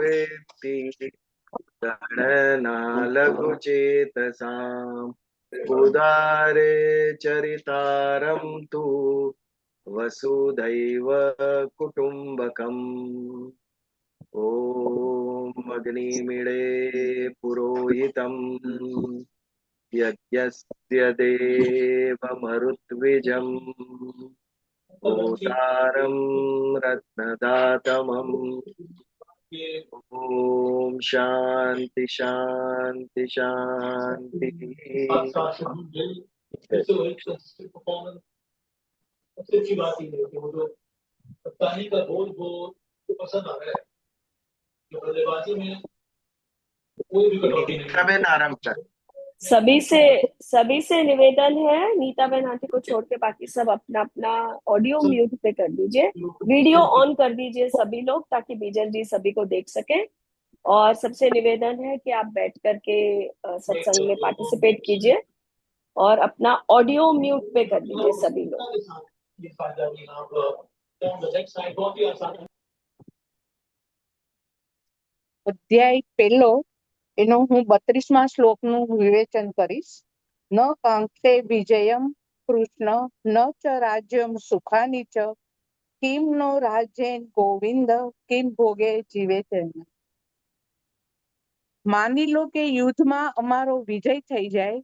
वेत्ति गणना लघुचेतसाम् उदारे चरितारं तु वसुधैव कुटुम्बकम्। ॐ अग्निमीळे पुरोहितं यज्ञस्य देवमरुद्विजम् ओतारं रत्नदातमम्। ओम शांति शांति शांति। सबसे अच्छी बात ये है कि वो जो कप्तानी का बोल वो पसंद आ रहा है। जो बल्लेबाजी में कोई भी कटौती नहीं। आराम कर। सभी से निवेदन है, नीता बहन आंटी को छोड़ के बाकी सब अपना अपना ऑडियो म्यूट पे कर दीजिए, वीडियो ऑन कर दीजिए सभी लोग, ताकि बीजन जी सभी को देख सके। और सबसे निवेदन है कि आप बैठ करके सत्संग में पार्टिसिपेट कीजिए और अपना ऑडियो म्यूट पे कर दीजिए सभी लोग। અધ્યાય પહેલો એનો હું 32મા શ્લોકનું વિવેચન કરીશ. ન કાંક્ષે વિજયમ કૃષ્ણ ન ચ રાજ્યમ સુખાની ચ કિમ નો રાજ્યેન ગોવિંદ કિમ ભોગે જીવે છે. માની લો કે યુદ્ધમાં અમારો વિજય થઈ જાય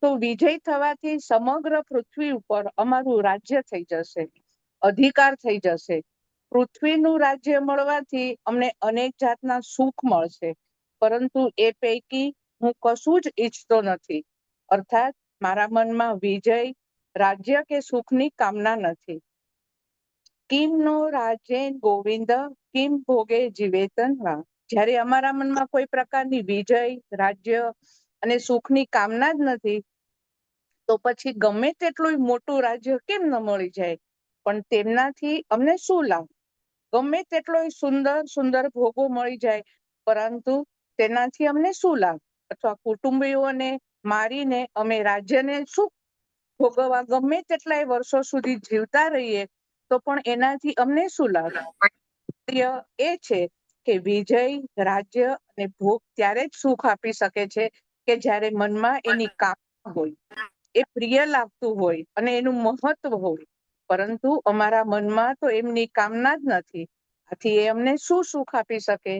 તો વિજય થવાથી સમગ્ર પૃથ્વી ઉપર અમારું રાજ્ય થઈ જશે, અધિકાર થઈ જશે. પૃથ્વીનું રાજ્ય મળવાથી અમને અનેક જાતના સુખ મળશે, પરંતુ એ પૈકી હું કશું જ ઈચ્છતો નથી. અર્થાત મારા મનમાં વિજય, રાજ્ય કે સુખની કામના નથી. કિમ નો રાજ્યેન ગોવિંદ કિમ ભોગે જીવેતન વા. જ્યારે અમારા મનમાં કોઈ પ્રકારની વિજય, રાજ્ય અને સુખની કામના જ નથી, તો પછી ગમે તેટલું મોટું રાજ્ય કેમ ન મળી જાય, પણ તેમનાથી અમને શું લાભ? ગમે તેટલો સુંદર સુંદર ભોગો મળી જાય, પરંતુ તેનાથી અમને શું લાભ? અથવા કુટુંબીઓને મારીને અમે રાજ્યને શું ભોગવવા ગમે તેટલાય વર્ષો સુધી જીવતા રહીએ તો પણ એનાથી અમને શું લાભ? એ છે કે વિજય, રાજ્ય અને ભોગ ત્યારે જ સુખ આપી શકે છે કે જ્યારે મનમાં એની કામના હોય, એ પ્રિય લાગતું હોય અને એનું મહત્વ હોય. પરંતુ અમારા મનમાં તો એમની કામના જ નથી. આથી એ અમને શું સુખ આપી શકે?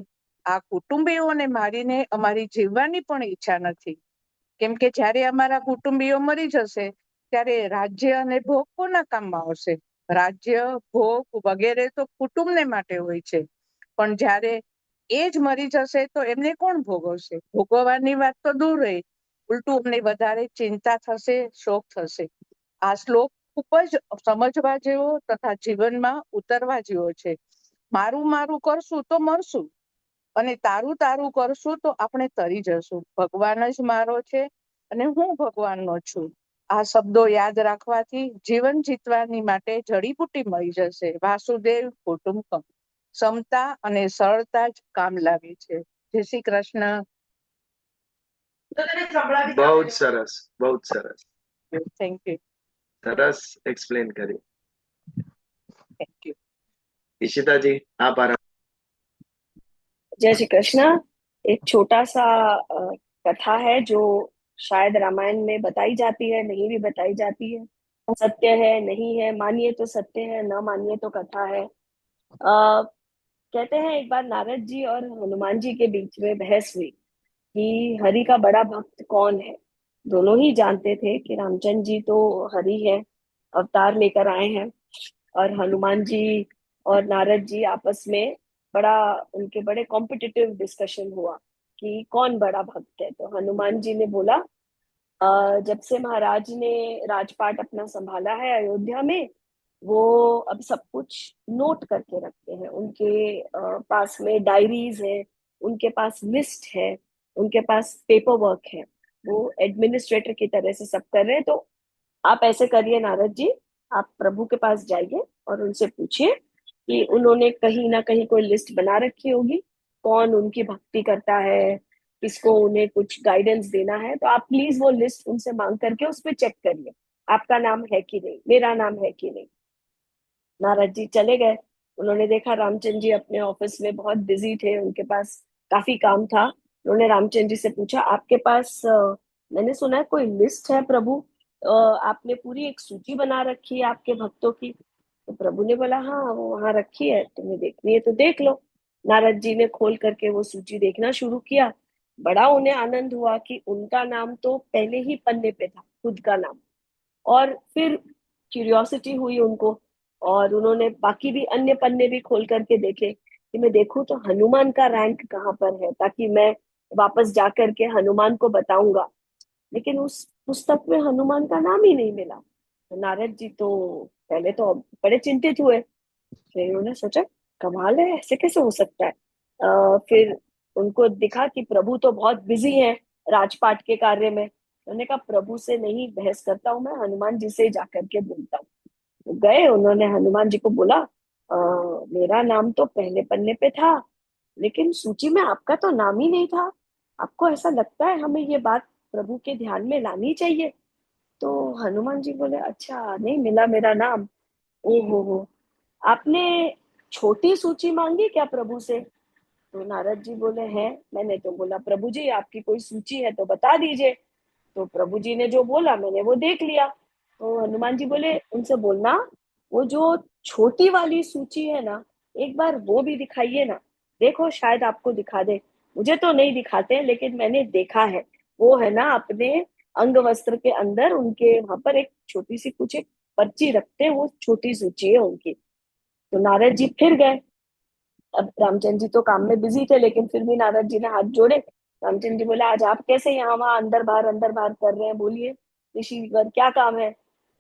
આ કુટુંબીઓને મારીને અમારી જીવવાની પણ ઈચ્છા નથી. કેમ કે જ્યારે અમારા કુટુંબીઓ મરી જશે ત્યારે રાજ્ય અને ભોગ કોના કામમાં આવશે? રાજ્ય, ભોગ વગેરે તો કુટુંબને માટે હોય છે, પણ જ્યારે એ જ મરી જશે તો એમને કોણ ભોગવશે? ભોગવવાની વાત તો દૂર રહી, ઉલટું અમને વધારે ચિંતા થશે, શોક થશે. આ શ્લોક ખૂબ જ સમજવા જેવો તથા જીવનમાં ઉતરવા જેવો છે. મારું મારું કરશું તો મરશું, અને તારું તારું કરશું તો આપણે તરી જશું. ભગવાન જ મારો છે અને હું ભગવાનનો છું. આ શબ્દો યાદ રાખવાથી જીવન જીતવાની માટે જડીબુટી મળી જશે. વાસુદેવ કુટુંબકમ. ક્ષમતા અને સરળતા જ કામ લાગે છે. જય શ્રી કૃષ્ણ. બહુ જ સરસ, બહુ જ સરસ. Thank you. સરસ એક્સપ્લેન કરી. Thank you. ઈશિતા जी आप आराम। जय श्री कृष्ण। एक छोटा सा कथा है जो शायद रामायण में बताई जाती है, नहीं भी बताई जाती है, सत्य है नहीं है, मानिए तो सत्य है, न मानिए तो कथा है। कहते हैं एक बार नारद जी और हनुमान जी के बीच में बहस हुई कि हरि का बड़ा भक्त कौन है। दोनों ही जानते थे कि रामचंद्र जी तो हरि है, अवतार लेकर आए हैं, और हनुमान जी और नारद जी आपस में उनके बड़े कॉम्पिटिटिव डिस्कशन हुआ कि कौन बड़ा भक्त है। तो हनुमान जी ने बोला, जब से महाराज ने राजपाट अपना संभाला है अयोध्या में, वो अब सब कुछ नोट करके रखते हैं। उनके पास में डायरीज है, उनके पास लिस्ट है, उनके पास पेपर वर्क है, वो एडमिनिस्ट्रेटर की तरह से सब कर रहे हैं। तो आप ऐसे करिए नारद जी, आप प्रभु के पास जाइए और उनसे पूछिए कि उन्होंने कहीं ना कहीं कोई लिस्ट बना रखी होगी, कौन उनकी भक्ति करता है, किसको उन्हें कुछ गाइडेंस देना है। तो आप प्लीज वो लिस्ट उनसे मांग करके उस पर चेक करिए, आपका नाम है कि नहीं, मेरा नाम है कि नहीं। नारद जी चले गए। उन्होंने देखा रामचंद्र जी अपने ऑफिस में बहुत बिजी थे, उनके पास काफी काम था। उन्होंने रामचंद्र जी से पूछा, आपके पास मैंने सुना है कोई लिस्ट है प्रभु, आपने पूरी एक सूची बना रखी है आपके भक्तों की। तो प्रभु ने बोला, हाँ वो वहां रखी है, तुम्हें देखनी है तो देख लो। नारद जी ने खोल करके वो सूची देखना शुरू किया। बड़ा उन्हें आनंद हुआ कि उनका नाम तो पहले ही पन्ने पे था, खुद का नाम। और फिर क्यूरियोसिटी हुई उनको, और उन्होंने बाकी भी अन्य पन्ने भी खोल करके देखे कि मैं देखूं तो हनुमान का रैंक कहाँ पर है, ताकि मैं वापस जा करके हनुमान को बताऊंगा। लेकिन उस पुस्तक में हनुमान का नाम ही नहीं मिला। तो नारद जी तो पहले तो बड़े चिंतित हुए। फिर उन्होंने सोचा, कमाल है, ऐसे कैसे हो सकता है। फिर उनको दिखा कि प्रभु तो बहुत बिजी हैं राजपाट के कार्य में। उन्होंने कहा, प्रभु से नहीं बहस करता हूँ मैं, हनुमान जी से जाकर के बोलता हूँ। तो गए, उन्होंने हनुमान जी को बोला, मेरा नाम तो पहले पन्ने पे था, लेकिन सूची में आपका तो नाम ही नहीं था। आपको ऐसा लगता है हमें ये बात प्रभु के ध्यान में लानी चाहिए? तो हनुमान जी बोले, अच्छा नहीं मिला मेरा नाम। ओ हो, आपने छोटी सूची मांगी क्या प्रभु से? तो नारद जी बोले, हैं। मैंने तो बोला, प्रभु जी आपकी कोई सूची है तो बता दीजिए। तो प्रभु जी ने जो बोला मैंने वो देख लिया। तो हनुमान जी बोले, उनसे बोलना वो जो छोटी वाली सूची है ना, एक बार वो भी दिखाइए ना, देखो शायद आपको दिखा दे। मुझे तो नहीं दिखाते, लेकिन मैंने देखा है। वो है ना अपने अंग वस्त्र के अंदर, उनके वहां पर एक छोटी सी कुछ एक पर्ची रखते हैं, वो छोटी सूची है उनकी। तो नारद जी फिर गए। अब रामचंद्र जी तो काम में बिजी थे, लेकिन फिर भी नारद जी ने हाथ जोड़े। रामचंद्र जी बोले, आज आप कैसे यहाँ वहां अंदर बाहर कर रहे हैं, बोलिए ऋषिवर क्या काम है?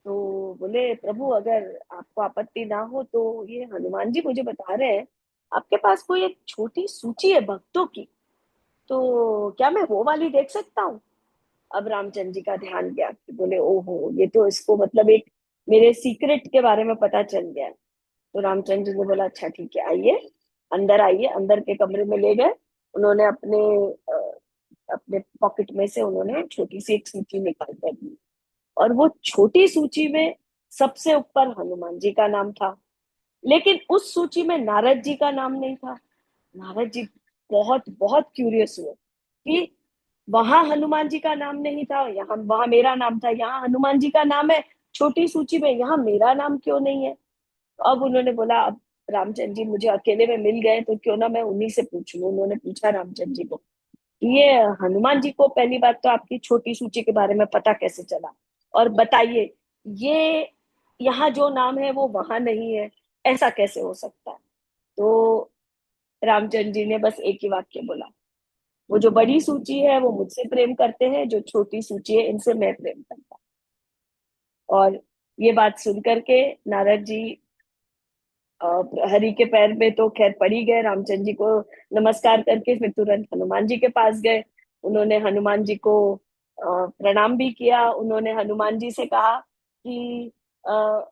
तो बोले, प्रभु अगर आपको आपत्ति ना हो तो ये हनुमान जी मुझे बता रहे हैं आपके पास कोई एक छोटी सूची है भक्तों की, तो क्या मैं वो वाली देख सकता हूँ? अब रामचंद्र जी का ध्यान गया कि बोले, ओहो, ये तो इसको मतलब एक मेरे सीक्रेट के बारे में पता चल गया है। तो रामचंद्र जी ने बोला, अच्छा ठीक है, आइए अंदर आइए। अंदर के कमरे में ले गए। उन्होंने अपने पॉकेट में से उन्होंने छोटी सी एक सूची निकाल कर दी, और वो छोटी सूची में सबसे ऊपर हनुमान जी का नाम था। लेकिन उस सूची में नारद जी का नाम नहीं था। नारद जी बहुत बहुत क्यूरियस हुए कि वहां हनुमान जी का नाम नहीं था, यहाँ वहां मेरा नाम था, यहाँ हनुमान जी का नाम है छोटी सूची में, यहाँ मेरा नाम क्यों नहीं है? अब उन्होंने बोला, अब रामचंद्र जी मुझे अकेले में मिल गए तो क्यों ना मैं उन्हीं से पूछ लूं। उन्होंने पूछा रामचंद्र जी को, ये हनुमान जी को पहली बात तो आपकी छोटी सूची के बारे में पता कैसे चला, और बताइए ये यहाँ जो नाम है वो वहां नहीं है, ऐसा कैसे हो सकता है? तो रामचंद्र जी ने बस एक ही वाक्य बोला, वो जो बड़ी सूची है वो मुझसे प्रेम करते हैं, जो छोटी सूची है इनसे मैं प्रेम करता हूँ। और ये बात सुन करके नारद जी हरि के पैर में तो खैर पड़ ही गए। रामचंद्र जी को नमस्कार करके फिर तुरंत हनुमान जी के पास गए। उन्होंने हनुमान जी को प्रणाम भी किया। उन्होंने हनुमान जी से कहा कि अ,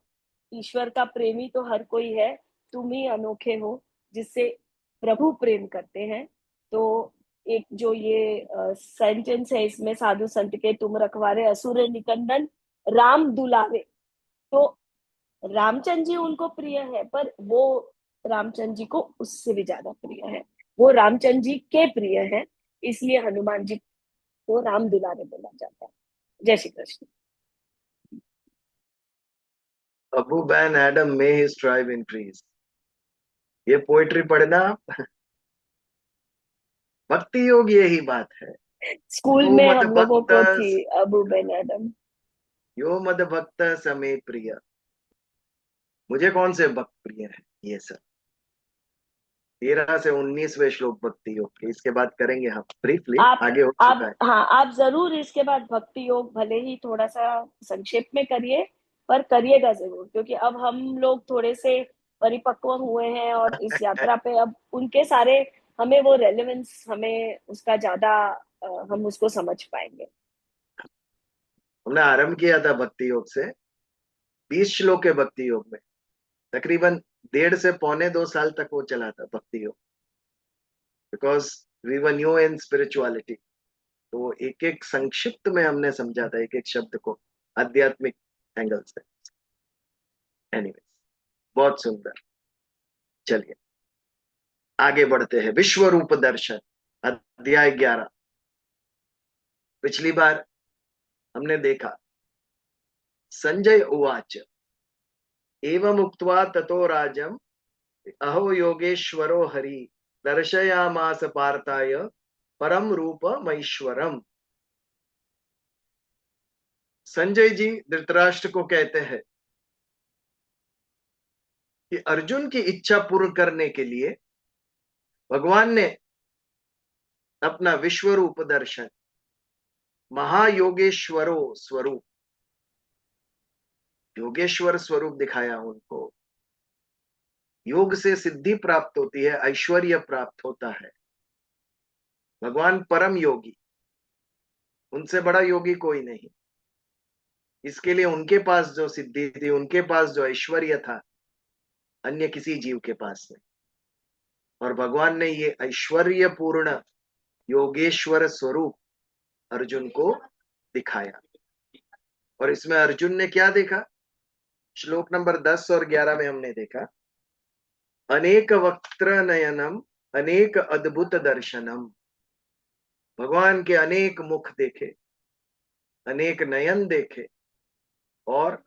ईश्वर का प्रेमी तो हर कोई है, तुम ही अनोखे हो जिससे प्रभु प्रेम करते हैं। तो एक जो ये सेंटेंस है इसमें, साधु संत के तुम रखवारे असुर निकंदन राम दुलारे, तो रामचंद्र जी उनको प्रिय है, पर वो रामचंद्र जी को उससे भी ज्यादा प्रिय है। वो रामचंद्र जी के प्रिय है, इसलिए हनुमान जी को राम दुलारे बोला जाता है। जय श्री कृष्ण। अबू बैन एडम मे हिज ट्राइब इंक्रीज। ये पोएट्री पढ़ना, भक्ति योग यही बात है। स्कूल यो में मद हम लोगों भक्त, को थी अबू बेन आदम। यो मद भक्त समे प्रिय। मुझे कौन से भक्त प्रिय है? ये सब 13 से 19वें श्लोक भक्ति योग के, इसके बाद करेंगे हम ब्रीफली, आगे हो चुका है। हाँ, आप जरूर इसके बाद भक्ति योग भले ही थोड़ा सा संक्षेप में करिए, पर करिएगा जरूर, क्योंकि अब हम लोग थोड़े से परिपक्व हुए हैं, और इस यात्रा पे अब उनके सारे हमें वो रेलेवेंस, हमें उसका ज्यादा हम उसको समझ पाएंगे। हमने आरंभ किया था भक्ति योग से 20 श्लोक के भक्ति योग में, तकरीबन 1.5 से 2.25 साल तक वो चला था bhakti yoga, because we were new in spirituality. तो एक एक संक्षिप्त में हमने समझा था एक एक शब्द को आध्यात्मिक एंगल से। एनीवेज, बहुत सुंदर। चलिए आगे बढ़ते हैं। विश्व रूप दर्शन, अध्याय 11। पिछली बार हमने देखा, संजय उवाच एवं उक्त्वा ततो राजम अहो योगेश्वरो हरि दर्शयामास पार्थाय परम रूपमैश्वरम। संजय जी धृतराष्ट्र को कहते हैं कि अर्जुन की इच्छा पूर्ण करने के लिए भगवान ने अपना विश्व रूप दर्शन, महायोगेश्वरो स्वरूप, योगेश्वर स्वरूप दिखाया उनको। योग से सिद्धि प्राप्त होती है, ऐश्वर्य प्राप्त होता है। भगवान परम योगी, उनसे बड़ा योगी कोई नहीं। इसके लिए उनके पास जो सिद्धि थी, उनके पास जो ऐश्वर्य था, अन्य किसी जीव के पास नहीं। और भगवान ने ये ऐश्वर्य पूर्ण योगेश्वर स्वरूप अर्जुन को दिखाया। और इसमें अर्जुन ने क्या देखा? श्लोक नंबर 10 और 11 में हमने देखा, अनेक वक्त्र नयनम अनेक अद्भुत दर्शनम। भगवान के अनेक मुख देखे, अनेक नयन देखे और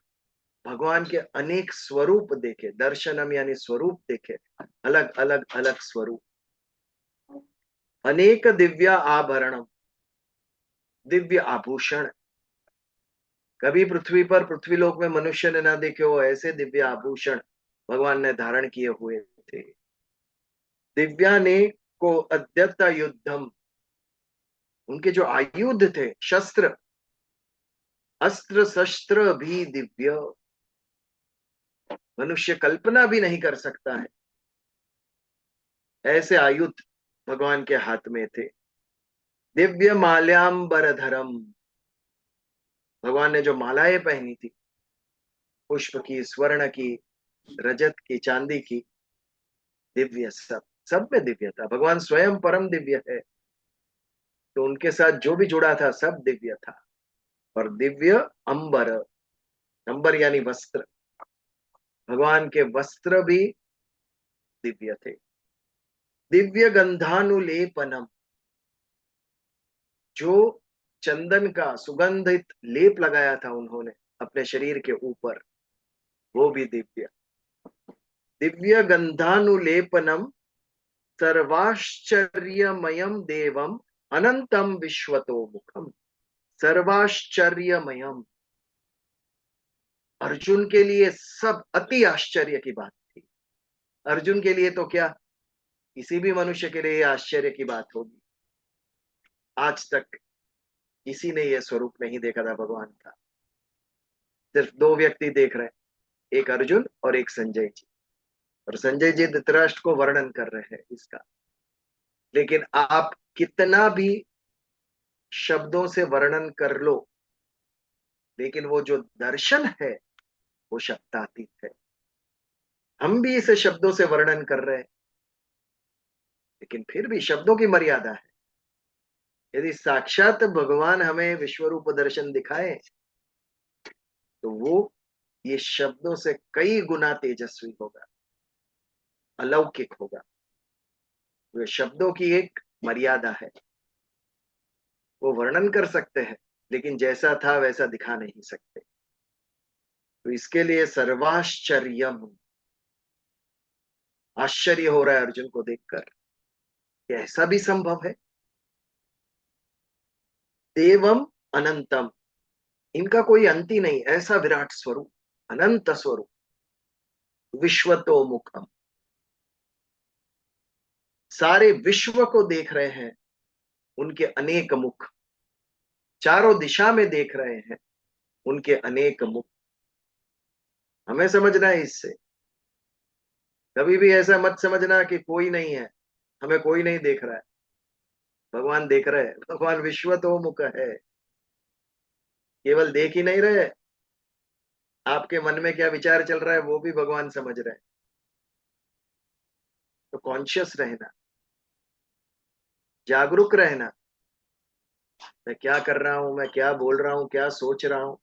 भगवान के अनेक स्वरूप देखे। दर्शनम यानी स्वरूप देखे, अलग अलग अलग स्वरूप। अनेक दिव्य आभरणम, दिव्य आभूषण। कभी पृथ्वी पर, पृथ्वीलोक में मनुष्य ने ना देखे हो ऐसे दिव्य आभूषण भगवान ने धारण किए हुए थे। दिव्याने को अद्यत युद्धम, उनके जो आयुध थे, शस्त्र, अस्त्र शस्त्र भी दिव्य, मनुष्य कल्पना भी नहीं कर सकता है ऐसे आयुध भगवान के हाथ में थे। दिव्य माल्याम्बरधरम, भगवान ने जो मालाएं पहनी थी, पुष्प की, स्वर्ण की, रजत की, चांदी की, दिव्य, सब सब में दिव्य था। भगवान स्वयं परम दिव्य है, तो उनके साथ जो भी जुड़ा था सब दिव्य था। और दिव्य अंबर, अंबर यानी वस्त्र, भगवान के वस्त्र भी दिव्य थे। दिव्य गंधानुलेपनम, जो चंदन का सुगंधित लेप लगाया था उन्होंने अपने शरीर के ऊपर, वो भी दिव्य। दिव्य गंधानुलेपनम सर्वाश्चर्यमयम देवम अनंतम विश्वतो मुखम। सर्वाश्चर्यमयम, अर्जुन के लिए सब अति आश्चर्य की बात थी। अर्जुन के लिए तो क्या, किसी भी मनुष्य के लिए आश्चर्य की बात होगी। आज तक किसी ने यह स्वरूप नहीं देखा था भगवान का। सिर्फ दो व्यक्ति देख रहे हैं, एक अर्जुन और एक संजय जी। और संजय जी धृतराष्ट्र को वर्णन कर रहे हैं इसका। लेकिन आप कितना भी शब्दों से वर्णन कर लो, लेकिन वो जो दर्शन है वो शब्दातीत है। हम भी इसे शब्दों से वर्णन कर रहे हैं, लेकिन फिर भी शब्दों की मर्यादा है। यदि साक्षात भगवान हमें विश्वरूप दर्शन दिखाए तो वो ये शब्दों से कई गुना तेजस्वी होगा, अलौकिक होगा। वे शब्दों की एक मर्यादा है, वो वर्णन कर सकते हैं लेकिन जैसा था वैसा दिखा नहीं सकते। तो इसके लिए सर्वाश्चर्यम, आश्चर्य हो रहा है अर्जुन को देखकर कि ऐसा भी संभव है। देवम अनंतम, इनका कोई अंत ही नहीं, ऐसा विराट स्वरूप, अनंत स्वरूप। विश्वतो मुखम, सारे विश्व को देख रहे हैं उनके अनेक मुख, चारों दिशा में देख रहे हैं उनके अनेक मुख। हमें समझना है इससे, कभी भी ऐसा मत समझना कि कोई नहीं है, हमें कोई नहीं देख रहा है। भगवान देख रहे हैं, भगवान विश्वतो मुख है। केवल देख ही नहीं रहे, आपके मन में क्या विचार चल रहा है वो भी भगवान समझ रहे हैं। तो कॉन्शियस रहना, जागरूक रहना, मैं क्या कर रहा हूं, मैं क्या बोल रहा हूं, क्या सोच रहा हूं।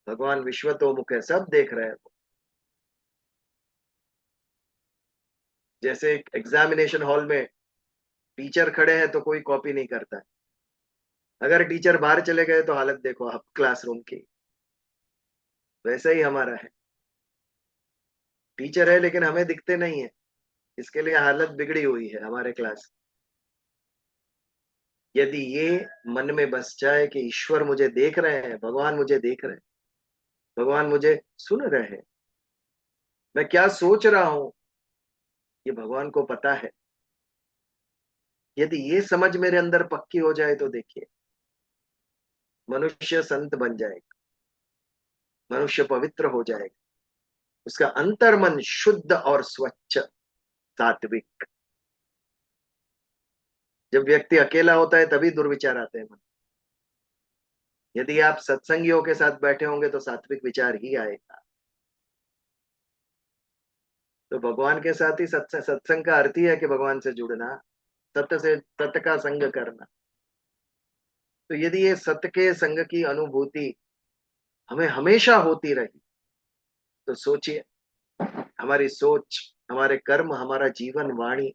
भगवान विश्वतो मुख है, सब देख रहे हैं। जैसे एग्जामिनेशन हॉल में टीचर खड़े हैं तो कोई कॉपी नहीं करता है, अगर टीचर बाहर चले गए तो हालत देखो आप क्लासरूम की। वैसे ही हमारा है, टीचर है लेकिन हमें दिखते नहीं है, इसके लिए हालत बिगड़ी हुई है हमारे क्लास। यदि ये मन में बस जाए कि ईश्वर मुझे देख रहे हैं, भगवान मुझे देख रहे हैं, भगवान मुझे सुन रहे हैं, मैं क्या सोच रहा हूं ये भगवान को पता है, यदि ये समझ मेरे अंदर पक्की हो जाए तो देखिए मनुष्य संत बन जाएगा, मनुष्य पवित्र हो जाएगा, उसका अंतर्मन शुद्ध और स्वच्छ, सात्विक। जब व्यक्ति अकेला होता है तभी दुर्विचार आते हैं मन। यदि आप सत्संगियों के साथ बैठे होंगे तो सात्विक विचार ही आएगा। तो भगवान के साथ ही सत्संग का अर्थ ही है कि भगवान से जुड़ना, सत्य से सत्य का संग करना। तो यदि ये सत्य के संग की अनुभूति हमें हमेशा होती रही तो सोचिए हमारी सोच, हमारे कर्म, हमारा जीवन, वाणी,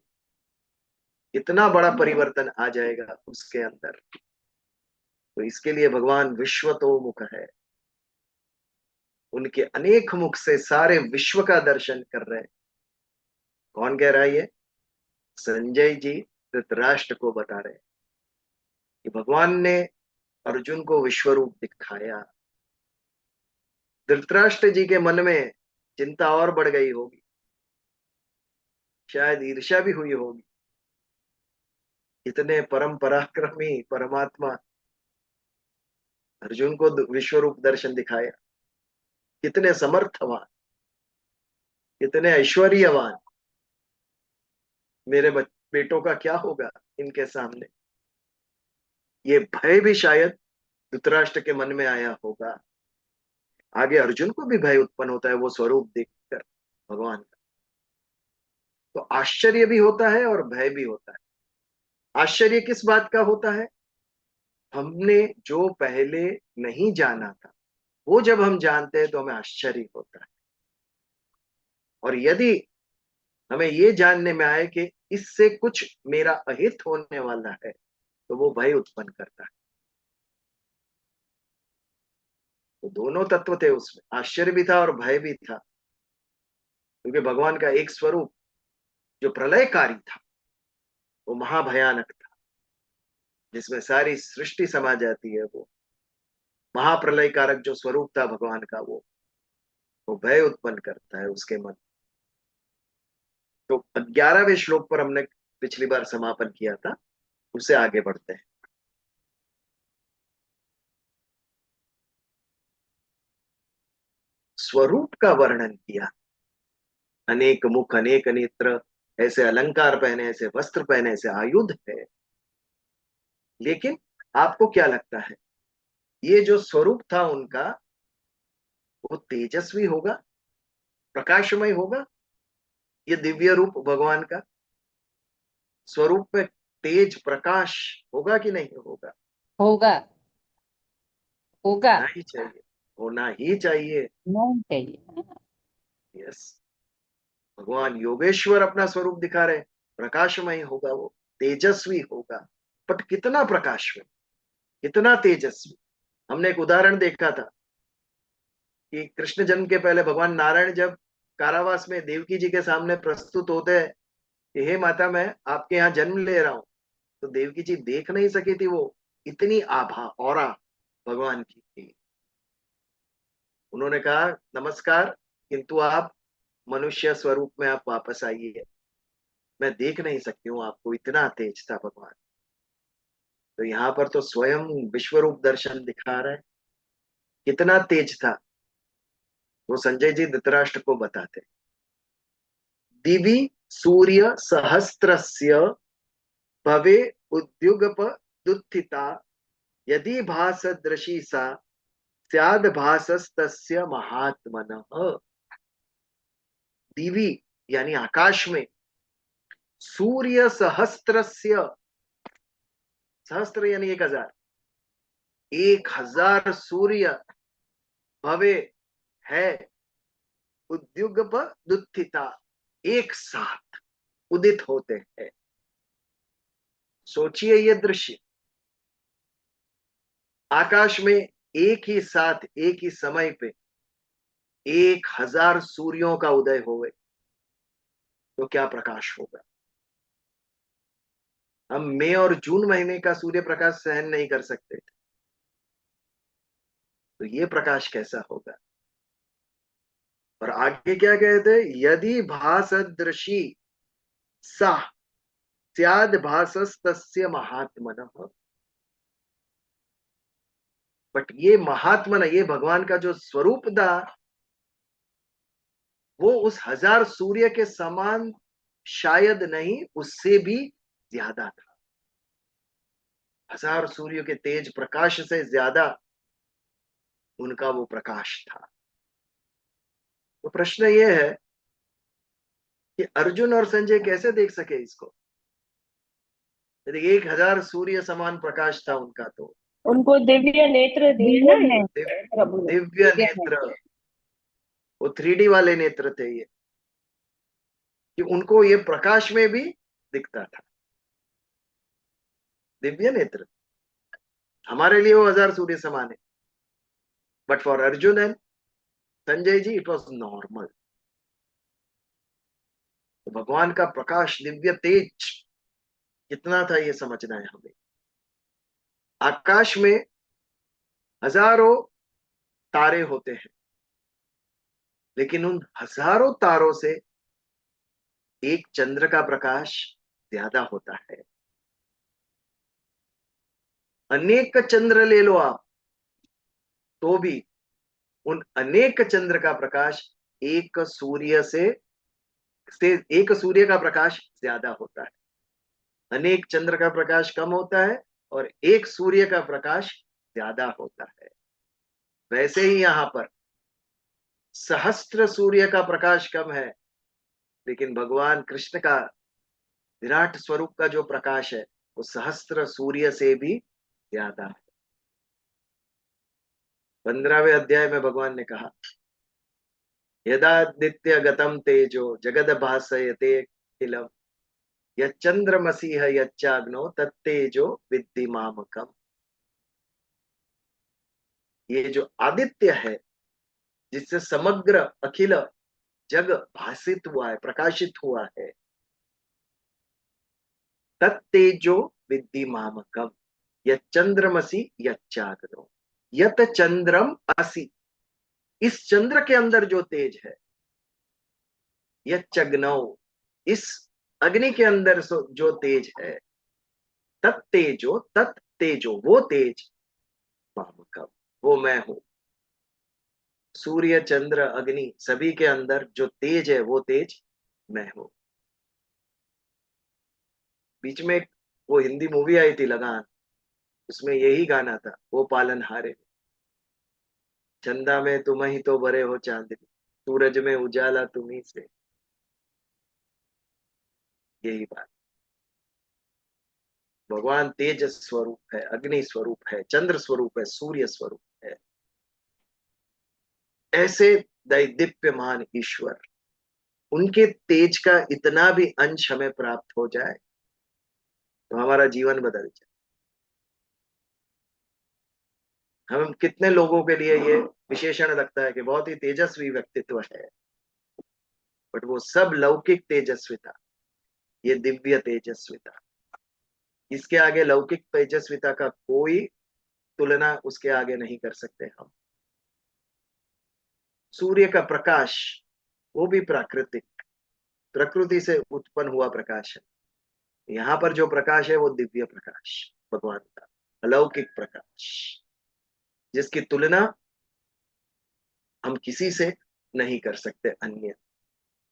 इतना बड़ा परिवर्तन आ जाएगा उसके अंदर। तो इसके लिए भगवान विश्वतोमुख है, उनके अनेक मुख से सारे विश्व का दर्शन कर रहे हैं। कौन कह रहा है ये? संजय जी धृतराष्ट्र को बता रहे हैं कि भगवान ने अर्जुन को विश्व रूप दिखाया। धृतराष्ट्र जी के मन में चिंता और बढ़ गई होगी, शायद ईर्ष्या भी हुई होगी, इतने परम पराक्रमी परमात्मा अर्जुन को विश्व रूप दर्शन दिखाया, कितने समर्थवान, कितने ऐश्वर्यवान, मेरे बेटों का क्या होगा इनके सामने। ये भय भी शायद धृतराष्ट्र के मन में आया होगा। आगे अर्जुन को भी भय उत्पन्न होता है वो स्वरूप देखकर भगवान का। तो आश्चर्य भी होता है और भय भी होता है। आश्चर्य किस बात का होता है? हमने जो पहले नहीं जाना था वो जब हम जानते हैं तो हमें आश्चर्य होता है। और यदि हमें ये जानने में आए कि इससे कुछ मेरा अहित होने वाला है तो वो भय उत्पन्न करता है। तो दोनों तत्व थे उसमें, आश्चर्य भी था और भय भी था, क्योंकि भगवान का एक स्वरूप जो प्रलयकारी था वो महाभयानक था, जिसमें सारी सृष्टि समा जाती है। वो महाप्रलय कारक जो स्वरूप था भगवान का वो भय उत्पन्न करता है उसके मन। तो 11वें श्लोक पर हमने पिछली बार समापन किया था, उससे आगे बढ़ते हैं। स्वरूप का वर्णन किया, अनेक मुख, अनेक नेत्र, ऐसे अलंकार पहने, ऐसे वस्त्र पहने, ऐसे आयुध है। लेकिन आपको क्या लगता है ये जो स्वरूप था उनका वो तेजस्वी होगा, प्रकाशमय होगा? ये दिव्य रूप भगवान का स्वरूप में तेज प्रकाश होगा कि नहीं होगा? होगा, होगा, होना ही चाहिए, होना ही चाहिए। नहीं चाहिए। यस, भगवान योगेश्वर अपना स्वरूप दिखा रहे हैं, प्रकाशमय होगा, वो तेजस्वी होगा। बट कितना प्रकाशमय, कितना तेजस्वी। हमने एक उदाहरण देखा था कि कृष्ण जन्म के पहले भगवान नारायण जब कारावास में देवकी जी के सामने प्रस्तुत होते हैं कि हे माता मैं आपके यहाँ जन्म ले रहा हूं, तो देवकी जी देख नहीं सकी थी, वो इतनी आभा औरा भगवान की थी। उन्होंने कहा नमस्कार, किंतु आप मनुष्य स्वरूप में आप वापस आइए, मैं देख नहीं सकती हूँ आपको, इतना तेज था भगवान। तो यहाँ पर तो स्वयं विश्व रूप दर्शन दिखा रहा है, कितना तेज था वो संजय जी धृतराष्ट्र को बताते। दिवि सूर्य सहस्त्रस्य भवे उद्युगपदुत्थिता, यदि भासदृशी सा स्याद भासस्तस्य महात्मनः। दिवि यानी आकाश में, सूर्य सहस्त्रस्य, सहस्त्र यानी 1000, 1000 सूर्य भवे है, उद्युगपदुत्थिता, एक साथ उदित होते हैं। सोचिए ये दृश्य, आकाश में एक ही साथ एक ही समय पे 1000 सूर्यों का उदय होवे तो क्या प्रकाश होगा। हम मई और जून महीने का सूर्य प्रकाश सहन नहीं कर सकते, तो ये प्रकाश कैसा होगा। और आगे क्या कहते, यदि भासदृशी सा स्याद भासस्तस्य महात्मनः। बट ये महात्मन, ये भगवान का जो स्वरूप था, वो उस 1000 सूर्य के समान शायद नहीं, उससे भी ज्यादा था। 1000 सूर्य के तेज प्रकाश से ज्यादा उनका वो प्रकाश था। तो प्रश्न ये है कि अर्जुन और संजय कैसे देख सके इसको। यदि 1000 सूर्य समान प्रकाश था उनका, तो उनको दिव्य नेत्र दिए ना दिव्य प्रभु ने। दिव्य दिव्य नेत्र, वो 3D वाले नेत्र थे ये, कि उनको ये प्रकाश में भी दिखता था। दिव्य नेत्र, हमारे लिए वो 1000 सूर्य समान है, but for Arjun and Sanjay ji it was normal. तो भगवान का प्रकाश, दिव्य तेज कितना था ये समझना है हमें। आकाश में हजारों तारे होते हैं, लेकिन उन हजारों तारों से एक चंद्र का प्रकाश ज्यादा होता है। अनेक चंद्र ले लो आप, तो भी उन अनेक चंद्र का प्रकाश एक सूर्य से एक सूर्य का प्रकाश ज्यादा होता है। अनेक चंद्र का प्रकाश कम होता है और एक सूर्य का प्रकाश ज्यादा होता है। वैसे ही यहां पर सहस्त्र सूर्य का प्रकाश कम है, लेकिन भगवान कृष्ण का विराट स्वरूप का जो प्रकाश है वो सहस्त्र सूर्य से भी ज्यादा है। 15वें अध्याय में भगवान ने कहा, यदादित्य गतम तेजो जगद भासयते किलम यच्चंद्रमसीह यच्चाग्नो तत्तेजो विद्धि मामकम। ये जो आदित्य है, जिससे समग्र अखिल जग भासित हुआ है, प्रकाशित हुआ है, तत्तेजो विद्धि मामकम यच्चंद्रमसी यच्चाग्नो। यत चंद्रम असि, इस चंद्र के अंदर जो तेज है, यच्चग्नो, इस अग्नि के अंदर जो तेज है, तत्तेजो वो तेज, मामकम वो मैं हूं। सूर्य चंद्र अग्नि सभी के अंदर जो तेज है वो तेज मैं हूं। बीच में वो हिंदी मूवी आई थी लगान, उसमें यही गाना था, वो पालनहारे, चंदा में तुम ही तो बरे हो चांदनी, सूरज में उजाला तुम्ही से। यही बात, भगवान तेज स्वरूप है, अग्नि स्वरूप है, चंद्र स्वरूप है, सूर्य स्वरूप है। ऐसे दैदीप्यमान ईश्वर, उनके तेज का इतना भी अंश हमें प्राप्त हो जाए तो हमारा जीवन बदल जाए। हम कितने लोगों के लिए ये विशेषण लगता है कि बहुत ही तेजस्वी व्यक्तित्व है, बट वो सब लौकिक तेजस्विता, ये दिव्य तेजस्विता, इसके आगे लौकिक तेजस्विता का कोई तुलना उसके आगे नहीं कर सकते हम। सूर्य का प्रकाश वो भी प्राकृतिक, प्रकृति से उत्पन्न हुआ प्रकाश है। यहाँ पर जो प्रकाश है वो दिव्य प्रकाश, भगवान का अलौकिक प्रकाश, जिसकी तुलना हम किसी से नहीं कर सकते अन्य,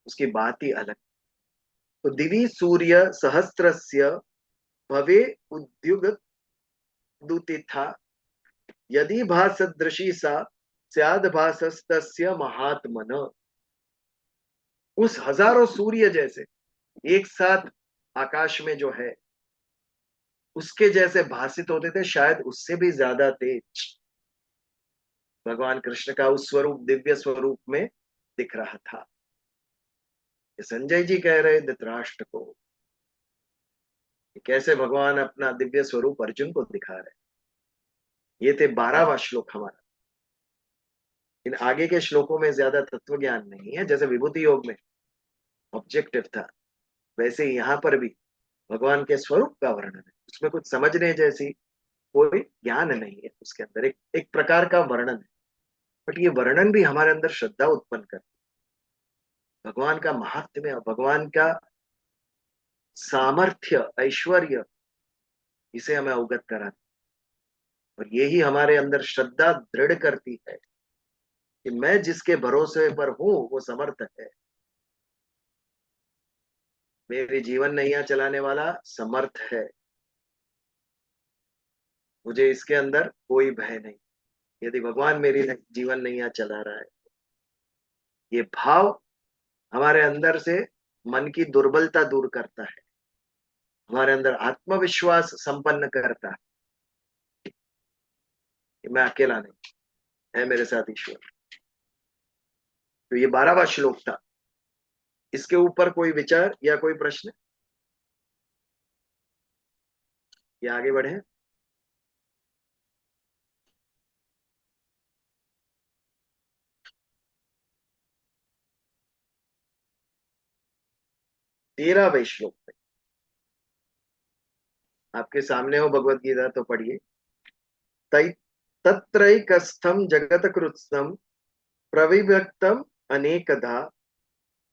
उसकी बात ही अलग। तो दिवि सूर्य सहस्त्रस्य भवे उद्युगत दुतिथा यदि भासदृशी सा स्याद भासस्तस्य महात्मन। उस हजारों सूर्य जैसे एक साथ आकाश में जो है, उसके जैसे भासित होते थे, शायद उससे भी ज्यादा तेज भगवान कृष्ण का उस स्वरूप, दिव्य स्वरूप में दिख रहा था। कि संजय जी कह रहे धृतराष्ट्र को कि कैसे भगवान अपना दिव्य स्वरूप अर्जुन को दिखा रहे। ये थे 12वां श्लोक हमारा। इन आगे के श्लोकों में ज्यादा तत्व ज्ञान नहीं है। जैसे विभूति योग में ऑब्जेक्टिव था, वैसे यहाँ पर भी भगवान के स्वरूप का वर्णन है। उसमें कुछ समझने जैसी कोई ज्ञान नहीं है, उसके अंदर एक प्रकार का वर्णन है। बट ये वर्णन भी हमारे अंदर श्रद्धा उत्पन्न करता है। भगवान का महात्म्य, भगवान का सामर्थ्य, ऐश्वर्य, इसे हमें अवगत कराता है। और यही हमारे अंदर श्रद्धा दृढ़ करती है कि मैं जिसके भरोसे पर हूं वो समर्थ है। मेरी जीवन नैया चलाने वाला समर्थ है। मुझे इसके अंदर कोई भय नहीं। यदि भगवान मेरी जीवन नैया चला रहा है, ये भाव हमारे अंदर से मन की दुर्बलता दूर करता है, हमारे अंदर आत्मविश्वास संपन्न करता है कि मैं अकेला नहीं, है मेरे साथ ईश्वर। तो ये 12वां श्लोक था। इसके ऊपर कोई विचार या कोई प्रश्न, या आगे बढ़े? तेरहवें श्लोक में आपके सामने हो भगवत गीता, तो पढ़िए। तै तत्रैकस्थं जगतकृत्स्नं प्रविभक्तम् अनेकधा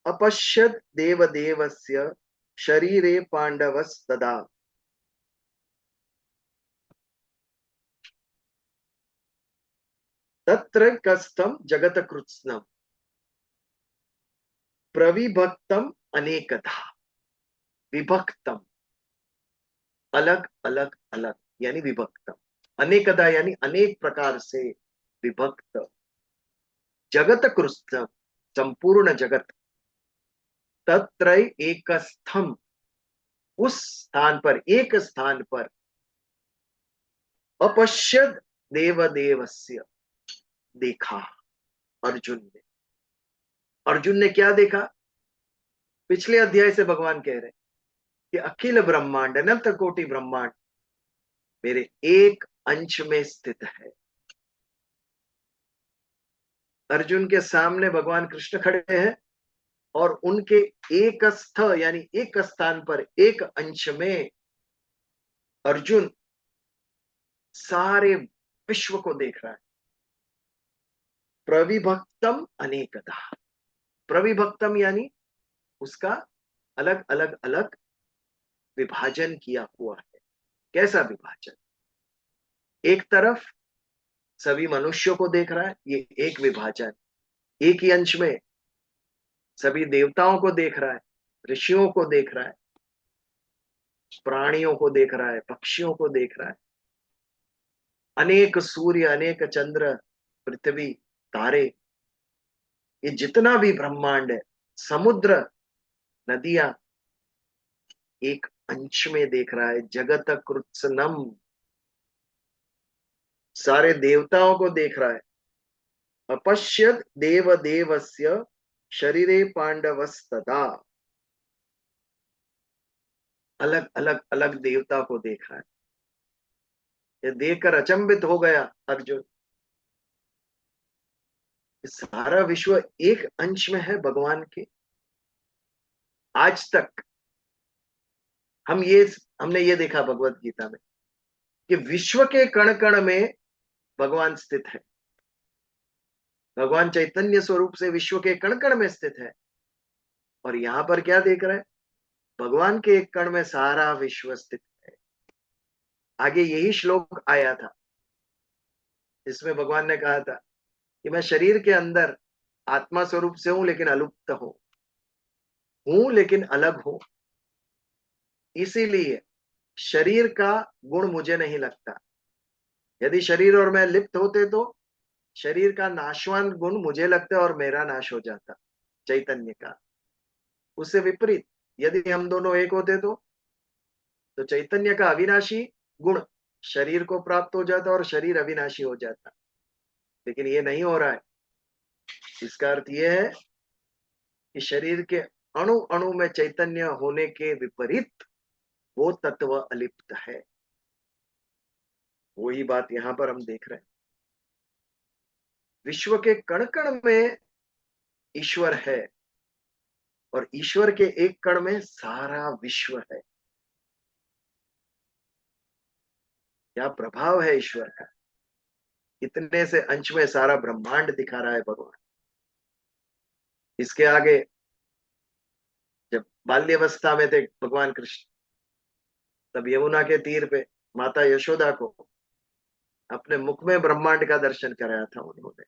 अपश्यद् देवदेवस्य शरीरे पाण्डवस्तदा। तत्रैकस्थं जगतकृत्स्नं प्रविभक्तम् अनेकधा। विभक्तम, अलग अलग अलग यानी विभक्तम। अनेकदा यानी अनेक प्रकार से विभक्त। जगत कृत्स्नम, संपूर्ण जगत। तत्रय एकस्थम, उस स्थान पर, एक स्थान पर। अपश्यद देवदेवस्य, देखा अर्जुन ने। अर्जुन ने क्या देखा? पिछले अध्याय से भगवान कह रहे हैं कि अखिल ब्रह्मांड, अनंत कोटि ब्रह्मांड मेरे एक अंश में स्थित है। अर्जुन के सामने भगवान कृष्ण खड़े हैं और उनके एक स्थ यानी एक स्थान पर, एक अंश में अर्जुन सारे विश्व को देख रहा है। प्रविभक्तम अनेकदा। प्रविभक्तम यानी उसका अलग अलग अलग विभाजन किया हुआ है। कैसा विभाजन? एक तरफ सभी मनुष्यों को देख रहा है, ये एक विभाजन। एक ही अंश में सभी देवताओं को देख रहा है, ऋषियों को देख रहा है, प्राणियों को देख रहा है, पक्षियों को देख रहा है। अनेक सूर्य, अनेक चंद्र, पृथ्वी, तारे, ये जितना भी ब्रह्मांड है, समुद्र, नदियां, एक अंश में देख रहा है। जगत कृत्स्नम, सारे देवताओं को देख रहा है। अपश्यद देव देवस्य शरीरे पांडवस्तदा। अलग अलग अलग देवता को देखा है। ये देखकर अचंभित हो गया अर्जुन। सारा विश्व एक अंश में है भगवान के। आज तक हमने ये देखा भगवत गीता में कि विश्व के कण कण में भगवान स्थित है। भगवान चैतन्य स्वरूप से विश्व के कण कण में स्थित है। और यहां पर क्या देख रहे हैं? भगवान के एक कण में सारा विश्व स्थित है। आगे यही श्लोक आया था, इसमें भगवान ने कहा था कि मैं शरीर के अंदर आत्मा स्वरूप से हूं लेकिन अलुप्त हूं लेकिन अलग हूं। इसीलिए शरीर का गुण मुझे नहीं लगता। यदि शरीर और मैं लिप्त होते तो शरीर का नाशवान गुण मुझे लगता और मेरा नाश हो जाता, चैतन्य का। उससे विपरीत यदि हम दोनों एक होते तो चैतन्य का अविनाशी गुण शरीर को प्राप्त हो जाता और शरीर अविनाशी हो जाता। लेकिन ये नहीं हो रहा है। इसका अर्थ यह है कि शरीर के अणु अणु में चैतन्य होने के विपरीत वो तत्व अलिप्त है। वही बात यहां पर हम देख रहे हैं। विश्व के कण कण में ईश्वर है और ईश्वर के एक कण में सारा विश्व है। क्या प्रभाव है ईश्वर का! इतने से अंश में सारा ब्रह्मांड दिखा रहा है भगवान। इसके आगे जब बाल्यावस्था में थे भगवान कृष्ण, तब यमुना के तीर पे माता यशोदा को अपने मुख में ब्रह्मांड का दर्शन कराया था उन्होंने।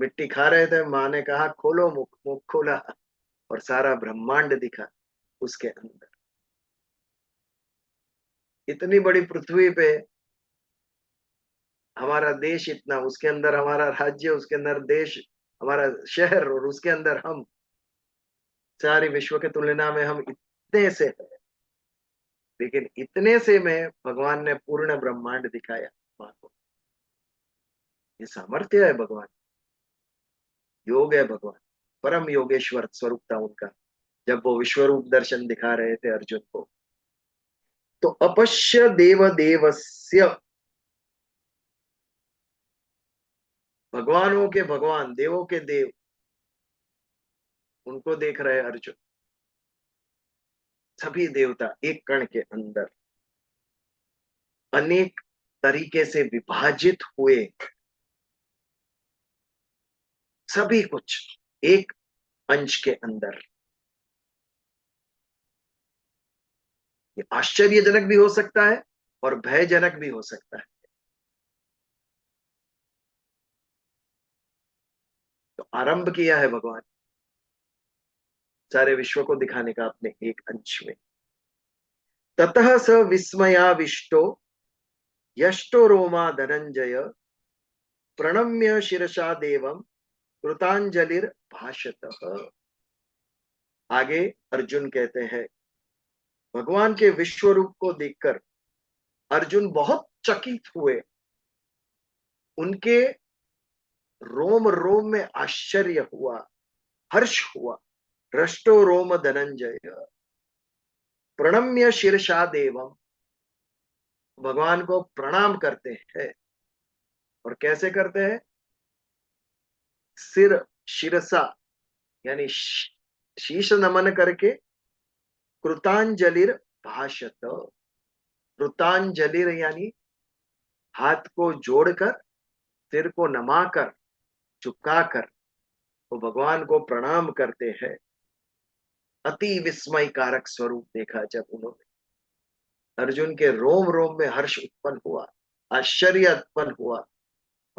मिट्टी खा रहे थे, माँ ने कहा खोलो मुख, मुख खोला और सारा ब्रह्मांड दिखा उसके अंदर। इतनी बड़ी पृथ्वी पे हमारा देश इतना, उसके अंदर हमारा राज्य, उसके अंदर देश, हमारा शहर, और उसके अंदर हम, सारी विश्व की तुलना में हम इतने से है। लेकिन इतने से में भगवान ने पूर्ण ब्रह्मांड दिखाया माँ को। ये सामर्थ्य है भगवान, योग है भगवान, परम योगेश्वर स्वरूप था उनका जब वो विश्वरूप दर्शन दिखा रहे थे अर्जुन को। तो अपश्य देव देवस्य, भगवानों के भगवान, देवों के देव, उनको देख रहे अर्जुन। सभी देवता एक कण के अंदर अनेक तरीके से विभाजित हुए, सभी कुछ एक अंश के अंदर। ये आश्चर्यजनक भी हो सकता है और भयजनक भी हो सकता है। तो आरंभ किया है भगवान सारे विश्व को दिखाने का अपने एक अंश में। ततः स विस्मयाविष्टो यष्टो रोमा धनंजय प्रणम्य शिरसा देवम कृतांजलिर भाषतः। आगे अर्जुन कहते हैं, भगवान के विश्व रूप को देखकर अर्जुन बहुत चकित हुए। उनके रोम रोम में आश्चर्य हुआ, हर्ष हुआ। रष्टो रोम धनंजय प्रणम्य शीर्षा देवम, भगवान को प्रणाम करते हैं। और कैसे करते हैं? सिर शिरसा यानी शीश नमन करके, कृतांजलिर भाषत, कृतांजलिर यानी हाथ को जोड़कर, सिर को नमाकर, झुकाकर वो भगवान को प्रणाम करते हैं। अति विस्मय कारक स्वरूप देखा जब उन्होंने, अर्जुन के रोम रोम में हर्ष उत्पन्न हुआ, आश्चर्य उत्पन्न हुआ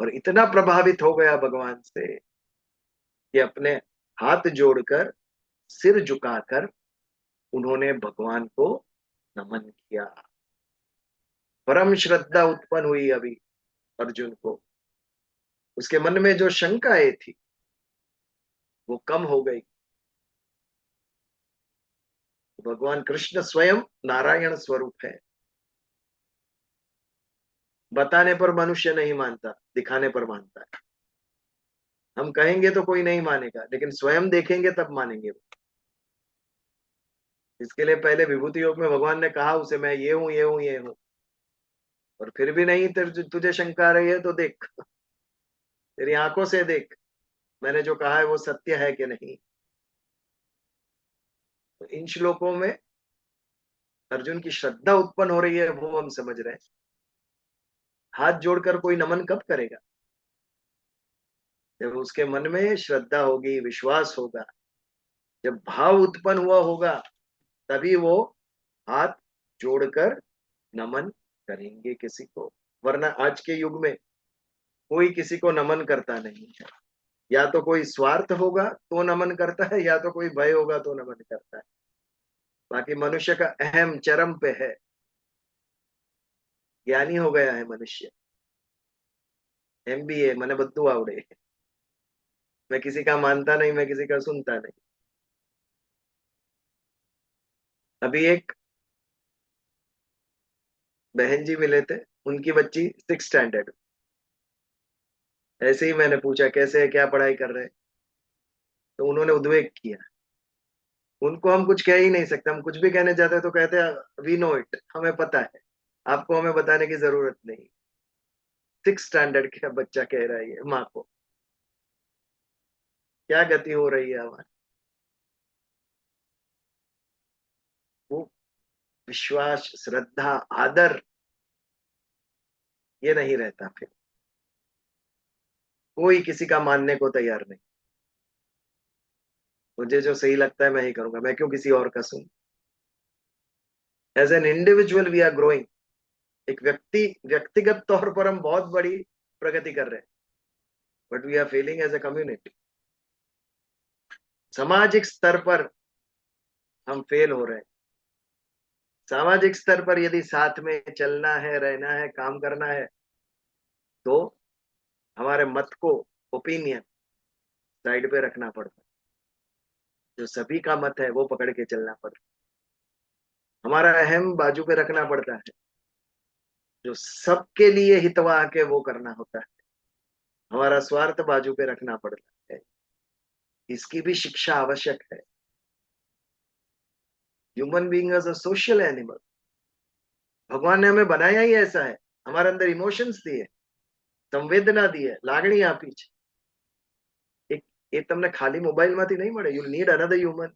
और इतना प्रभावित हो गया भगवान से कि अपने हाथ जोड़कर, सिर झुकाकर उन्होंने भगवान को नमन किया। परम श्रद्धा उत्पन्न हुई अभी अर्जुन को। उसके मन में जो शंकाएं थी वो कम हो गई। भगवान कृष्ण स्वयं नारायण स्वरूप है। बताने पर मनुष्य नहीं मानता, दिखाने पर मानता है। हम कहेंगे तो कोई नहीं मानेगा, लेकिन स्वयं देखेंगे तब मानेंगे वो। इसके लिए पहले विभूति योग में भगवान ने कहा उसे, मैं ये हूं, ये हूं, ये हूं। और फिर भी नहीं, तुझे शंका आ रही है तो देख, तेरी आंखों से देख, मैंने जो कहा है वो सत्य है कि नहीं। तो इन श्लोकों में अर्जुन की श्रद्धा उत्पन्न हो रही है, वो हम समझ रहे हैं। हाथ जोड़कर कोई नमन कब करेगा? जब उसके मन में श्रद्धा होगी, विश्वास होगा, जब भाव उत्पन्न हुआ होगा, तभी वो हाथ जोड़कर नमन करेंगे किसी को। वरना आज के युग में कोई किसी को नमन करता नहीं है। या तो कोई स्वार्थ होगा तो नमन करता है, या तो कोई भय होगा तो नमन करता है। बाकी मनुष्य का अहम चरम पे है, ज्ञानी हो गया है मनुष्य। MBA मैंने बद्दू आवड़े, मैं किसी का मानता नहीं, मैं किसी का सुनता नहीं। अभी एक बहन जी मिले थे, उनकी बच्ची 6th स्टैंडर्ड। ऐसे ही मैंने पूछा कैसे है, क्या पढ़ाई कर रहे हैं, तो उन्होंने उद्वेग किया। उनको हम कुछ कह ही नहीं सकते। हम कुछ भी कहने जाते हैं तो कहते हैं वी नो इट, हमें पता है, आपको हमें बताने की जरूरत नहीं। 6 स्टैंडर्ड का बच्चा कह रहा है ये माँ को। क्या गति हो रही है हमारी। वो विश्वास, श्रद्धा, आदर, ये नहीं रहता। फिर कोई किसी का मानने को तैयार नहीं। मुझे जो सही लगता है मैं ही करूंगा, मैं क्यों किसी और का सुन। As an individual we are growing. एक व्यक्तिगत तौर पर हम बहुत बड़ी प्रगति कर रहे हैं, but we are failing as a community. सामाजिक स्तर पर हम फेल हो रहे हैं। सामाजिक स्तर पर यदि साथ में चलना है, रहना है, काम करना है, तो हमारे मत को, ओपिनियन, साइड पे रखना पड़ता है। जो सभी का मत है वो पकड़ के चलना पड़ता है। हमारा अहम बाजू पे रखना पड़ता है। जो सबके लिए हितवा के वो करना होता है। हमारा स्वार्थ बाजू पे रखना पड़ता है। इसकी भी शिक्षा आवश्यक है। Human being as a social animal. भगवान ने हमें बनाया ही ऐसा है। हमारे अंदर इमोशंस दिए, संवेदना दी है, લાગણી આપી છે। એક એ તમને ખાલી મોબાઈલમાંથી નહીં મળે। You need another human.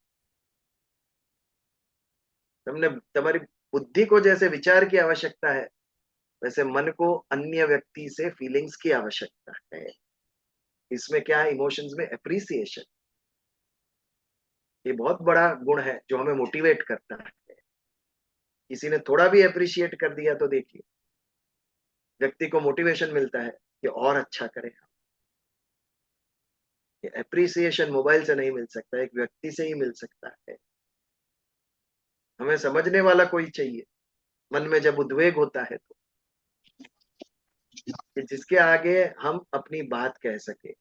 તમને તમારી बुद्धि को जैसे विचार की आवश्यकता है, वैसे मन को अन्य व्यक्ति से फीलिंग्स की आवश्यकता है। इसमें क्या है, इमोशंस में एप्रिसिएशन। ये बहुत बड़ा गुण है जो हमें मोटिवेट करता है। किसी ने थोड़ा भी अप्रिशिएट कर दिया तो देखिए व्यक्ति को मोटिवेशन मिलता है कि और अच्छा करें। ये एप्रिसिएशन मोबाइल से नहीं मिल सकता, एक व्यक्ति से ही मिल सकता है। हमें समझने वाला कोई चाहिए। मन में जब उद्वेग होता है तो कि जिसके आगे हम अपनी बात कह सके।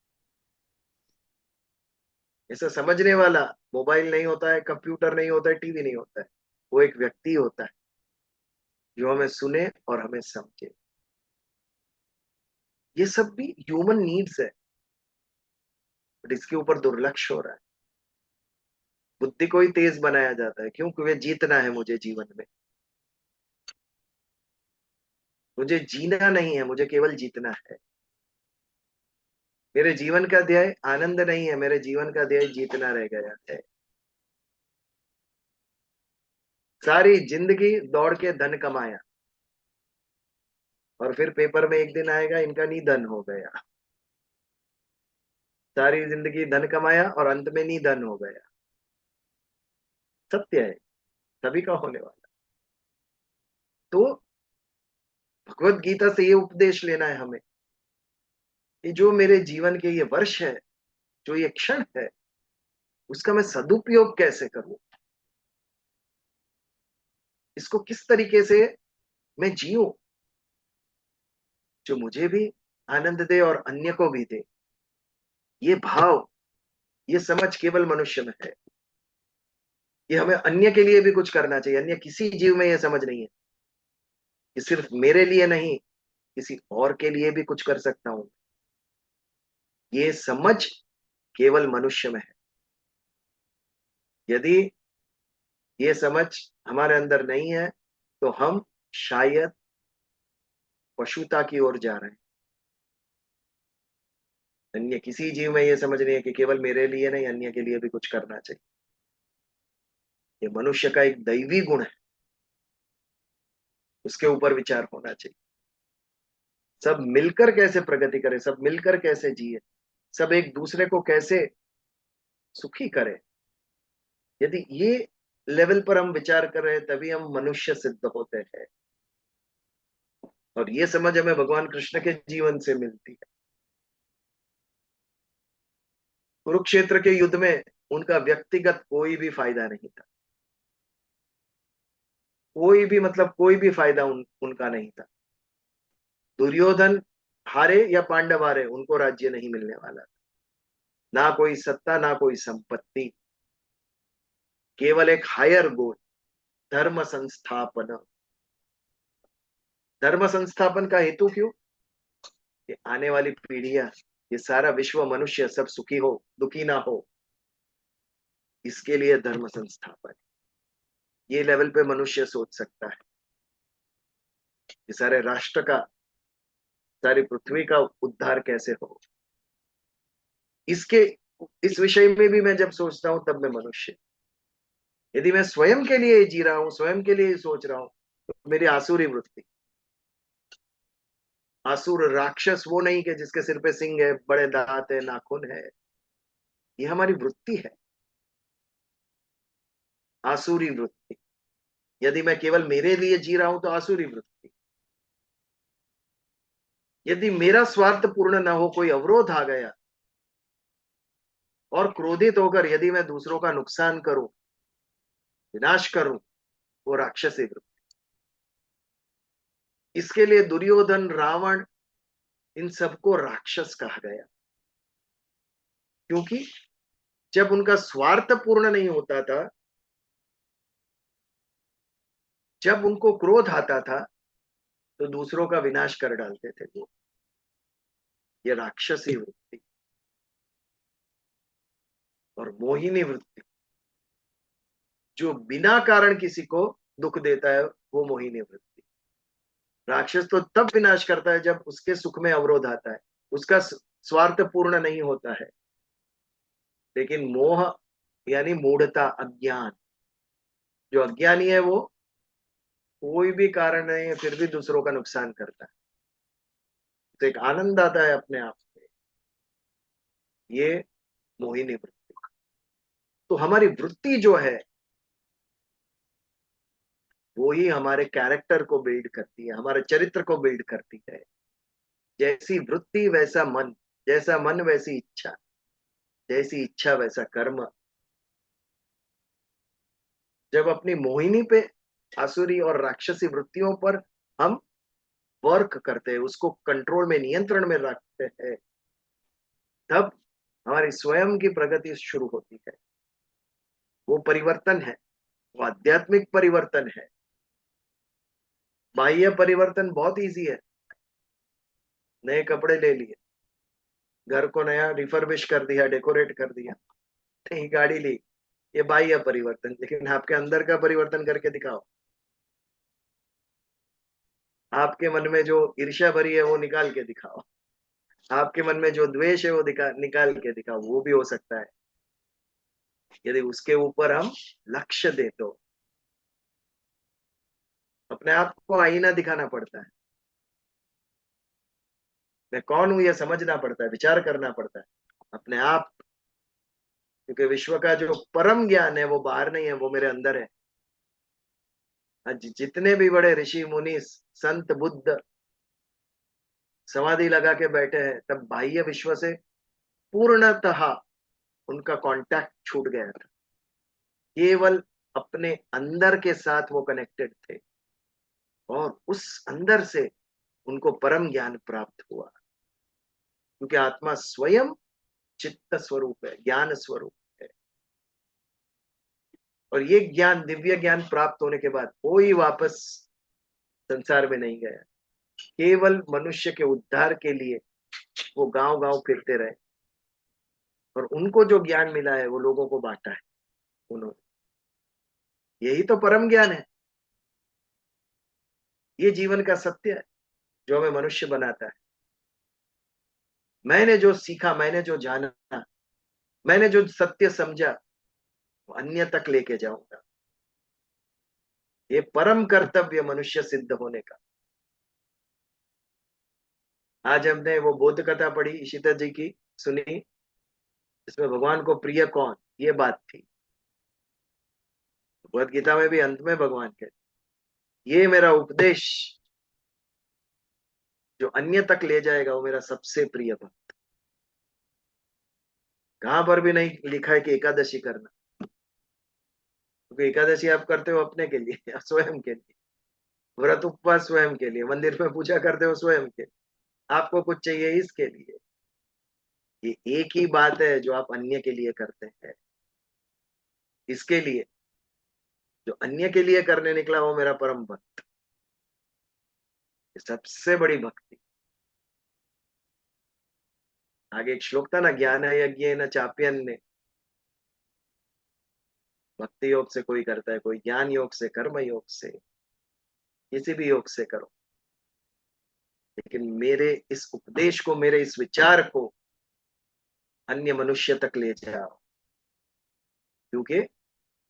ऐसा समझने वाला मोबाइल नहीं होता है, कंप्यूटर नहीं होता है, टीवी नहीं होता है। वो एक व्यक्ति होता है जो हमें सुने और हमें समझे। ये सब भी ह्यूमन नीड्स है, बट इसके ऊपर दुर्लक्ष्य हो रहा है। बुद्धि को ही तेज बनाया जाता है। क्योंकि वे जीतना है मुझे जीवन में। मुझे जीना नहीं है, मुझे केवल जीतना है। मेरे जीवन का ध्येय आनंद नहीं है, मेरे जीवन का ध्येय जीतना रह गया है। सारी जिंदगी दौड़ के धन कमाया और फिर पेपर में एक दिन आएगा इनका निधन हो गया। सारी जिंदगी धन कमाया और अंत में निधन हो गया। सत्य है, सभी का होने वाला। तो भगवत गीता से ये उपदेश लेना है हमें कि जो मेरे जीवन के ये वर्ष है, जो ये क्षण है, उसका मैं सदुपयोग कैसे करूं। इसको किस तरीके से मैं जीऊं जो मुझे भी आनंद दे और अन्य को भी दे। ये भाव, ये समझ केवल मनुष्य में है। ये हमें अन्य के लिए भी कुछ करना चाहिए। अन्य किसी जीव में ये समझ नहीं है कि सिर्फ मेरे लिए नहीं, किसी और के लिए भी कुछ कर सकता हूं। ये समझ केवल मनुष्य में है। यदि ये समझ हमारे अंदर नहीं है तो हम शायद पशुता की ओर जा रहे हैं। अन्य किसी जीव में ये समझ नहीं है कि केवल मेरे लिए नहीं, अन्य के लिए भी कुछ करना चाहिए। ये मनुष्य का एक दैवी गुण है, उसके ऊपर विचार होना चाहिए। सब मिलकर कैसे प्रगति करें, सब मिलकर कैसे जिए, सब एक दूसरे को कैसे सुखी करें। यदि ये लेवल पर हम विचार कर रहे हैं तभी हम मनुष्य सिद्ध होते हैं। और ये समझ हमें भगवान कृष्ण के जीवन से मिलती है। कुरुक्षेत्र के युद्ध में उनका व्यक्तिगत कोई भी फायदा नहीं था। कोई भी मतलब कोई भी फायदा उनका नहीं था। दुर्योधन हारे या पांडव हारे, उनको राज्य नहीं मिलने वाला। ना कोई सत्ता, ना कोई संपत्ति, केवल एक हायर गोल, धर्म संस्थापन। धर्म संस्थापन का हेतु क्यों? कि आने वाली पीढ़ियां, ये सारा विश्व, मनुष्य सब सुखी हो, दुखी ना हो। इसके लिए धर्म संस्थापन, ये लेवल पे मनुष्य सोच सकता है कि सारे राष्ट्र का, सारी पृथ्वी का उद्धार कैसे हो। इसके इस विषय में भी मैं जब सोचता हूं तब मैं मनुष्य, यदि मैं स्वयं के लिए जी रहा हूं, स्वयं के लिए सोच रहा हूं, तो मेरी आसुरी वृत्ति, आसुर राक्षस वो नहीं कि जिसके सिर पे सिंह है, बड़े दांत है, नाखून है, ये हमारी वृत्ति है, आसुरी वृत्ति। यदि मैं केवल मेरे लिए जी रहा हूं तो आसुरी वृत्ति। यदि मेरा स्वार्थ पूर्ण न हो, कोई अवरोध आ गया और क्रोधित होकर यदि मैं दूसरों का नुकसान करूं, विनाश करूं, वो राक्षसी वृत्ति। इसके लिए दुर्योधन, रावण, इन सबको राक्षस कहा गया, क्योंकि जब उनका स्वार्थ पूर्ण नहीं होता था, जब उनको क्रोध आता था, तो दूसरों का विनाश कर डालते थे वो। ये राक्षसी वृत्ति और मोहिनी वृत्ति, जो बिना कारण किसी को दुख देता है, वो मोहिनी वृत्ति। राक्षस तो तब विनाश करता है जब उसके सुख में अवरोध आता है, उसका स्वार्थ पूर्ण नहीं होता है। लेकिन मोह यानी मूढ़ता, अज्ञान, जो अज्ञानी है वो कोई भी कारण नहीं है फिर भी दूसरों का नुकसान करता है, तो एक आनंद आता है अपने आप में, ये मोहिनी वृत्ति। तो हमारी वृत्ति जो है वो ही हमारे कैरेक्टर को बिल्ड करती है, हमारे चरित्र को बिल्ड करती है। जैसी वृत्ति वैसा मन, जैसा मन वैसी इच्छा, जैसी इच्छा वैसा कर्म। जब अपनी मोहिनी पे, आसुरी और राक्षसी वृत्तियों पर हम वर्क करते हैं, उसको कंट्रोल में, नियंत्रण में रखते हैं, तब हमारी स्वयं की प्रगति शुरू होती है। वो परिवर्तन है, वो आध्यात्मिक परिवर्तन है। बाह्य परिवर्तन बहुत इजी है, नए कपड़े ले लिए, घर को नया रिफर्बिश कर दिया, डेकोरेट कर दिया, नई गाड़ी ली, ये बाह्य परिवर्तन। लेकिन आपके अंदर का परिवर्तन करके दिखाओ, आपके मन में जो ईर्ष्या भरी है वो निकाल के दिखाओ, आपके मन में जो द्वेष है वो निकाल के दिखाओ, वो भी हो सकता है यदि उसके ऊपर हम लक्ष्य दे तो। अपने आप को आईना दिखाना पड़ता है, मैं कौन हूं यह समझना पड़ता है, विचार करना पड़ता है अपने आप, क्योंकि विश्व का जो परम ज्ञान है वो बाहर नहीं है, वो मेरे अंदर है। आज जितने भी बड़े ऋषि मुनि, संत, बुद्ध समाधि लगा के बैठे हैं, तब बाह्य विश्व से पूर्णतः उनका कांटेक्ट छूट गया था, केवल अपने अंदर के साथ वो कनेक्टेड थे, और उस अंदर से उनको परम ज्ञान प्राप्त हुआ, क्योंकि आत्मा स्वयं चित्त स्वरूप है, ज्ञान स्वरूप है। और ये ज्ञान, दिव्य ज्ञान प्राप्त होने के बाद कोई वापस संसार में नहीं गया, केवल मनुष्य के उद्धार के लिए वो गांव गांव फिरते रहे, और उनको जो ज्ञान मिला है वो लोगों को बांटा है उन्होंने। यही तो परम ज्ञान है, ये जीवन का सत्य है जो हमें मनुष्य बनाता है। मैंने जो सीखा, मैंने जो जाना, मैंने जो सत्य समझा, वो अन्य तक लेके जाऊंगा। ये परम कर्तव्य मनुष्य सिद्ध होने का। आज हमने वो बोध कथा पढ़ी इशिता जी की, सुनी, इसमें भगवान को प्रिय कौन, ये बात थी। भगवत गीता में भी अंत में भगवान कहते, ये मेरा उपदेश जो अन्य तक ले जाएगा वो मेरा सबसे प्रिय भक्त। कहां पर भी नहीं लिखा है कि एकादशी करना, क्योंकि एकादशी आप करते हो अपने के लिए, स्वयं के लिए, व्रत उपवास स्वयं के लिए, मंदिर में पूजा करते हो स्वयं के लिए, आपको कुछ चाहिए इसके लिए। ये एक ही बात है जो आप अन्य के लिए करते हैं। इसके लिए जो अन्य के लिए करने निकला वो मेरा परम भक्त, ये सबसे बड़ी भक्ति। आगे एक श्लोक था ना, ज्ञान यज्ञ न चाप्यन्ने, भक्ति योग से कोई करता है, कोई ज्ञान योग से, कर्म योग से, किसी भी योग से करो, लेकिन मेरे इस उपदेश को, मेरे इस विचार को अन्य मनुष्य तक ले जाओ, क्योंकि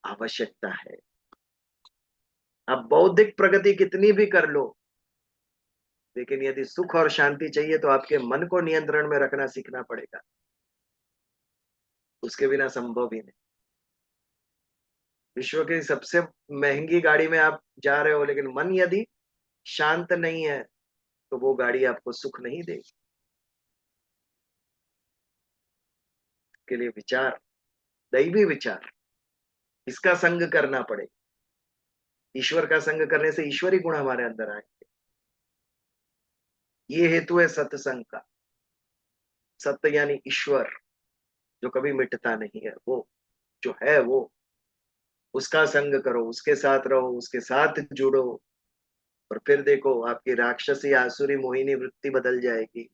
आवश्यकता है। अब बौद्धिक प्रगति कितनी भी कर लो, लेकिन यदि सुख और शांति चाहिए तो आपके मन को नियंत्रण में रखना सीखना पड़ेगा, उसके बिना संभव ही नहीं। विश्व की सबसे महंगी गाड़ी में आप जा रहे हो, लेकिन मन यदि शांत नहीं है तो वो गाड़ी आपको सुख नहीं देगी। के लिए विचार, दैवी विचार, इसका संग करना पड़ेगा। ईश्वर का संग करने से ईश्वरी गुण हमारे अंदर आएंगे। ये हेतु है सत्संग का। सत्य यानी ईश्वर, जो कभी मिटता नहीं है, वो जो है वो, उसका संग करो, उसके साथ रहो, उसके साथ जुड़ो, और फिर देखो आपकी राक्षसी आसुरी मोहिनी वृत्ति बदल जाएगी।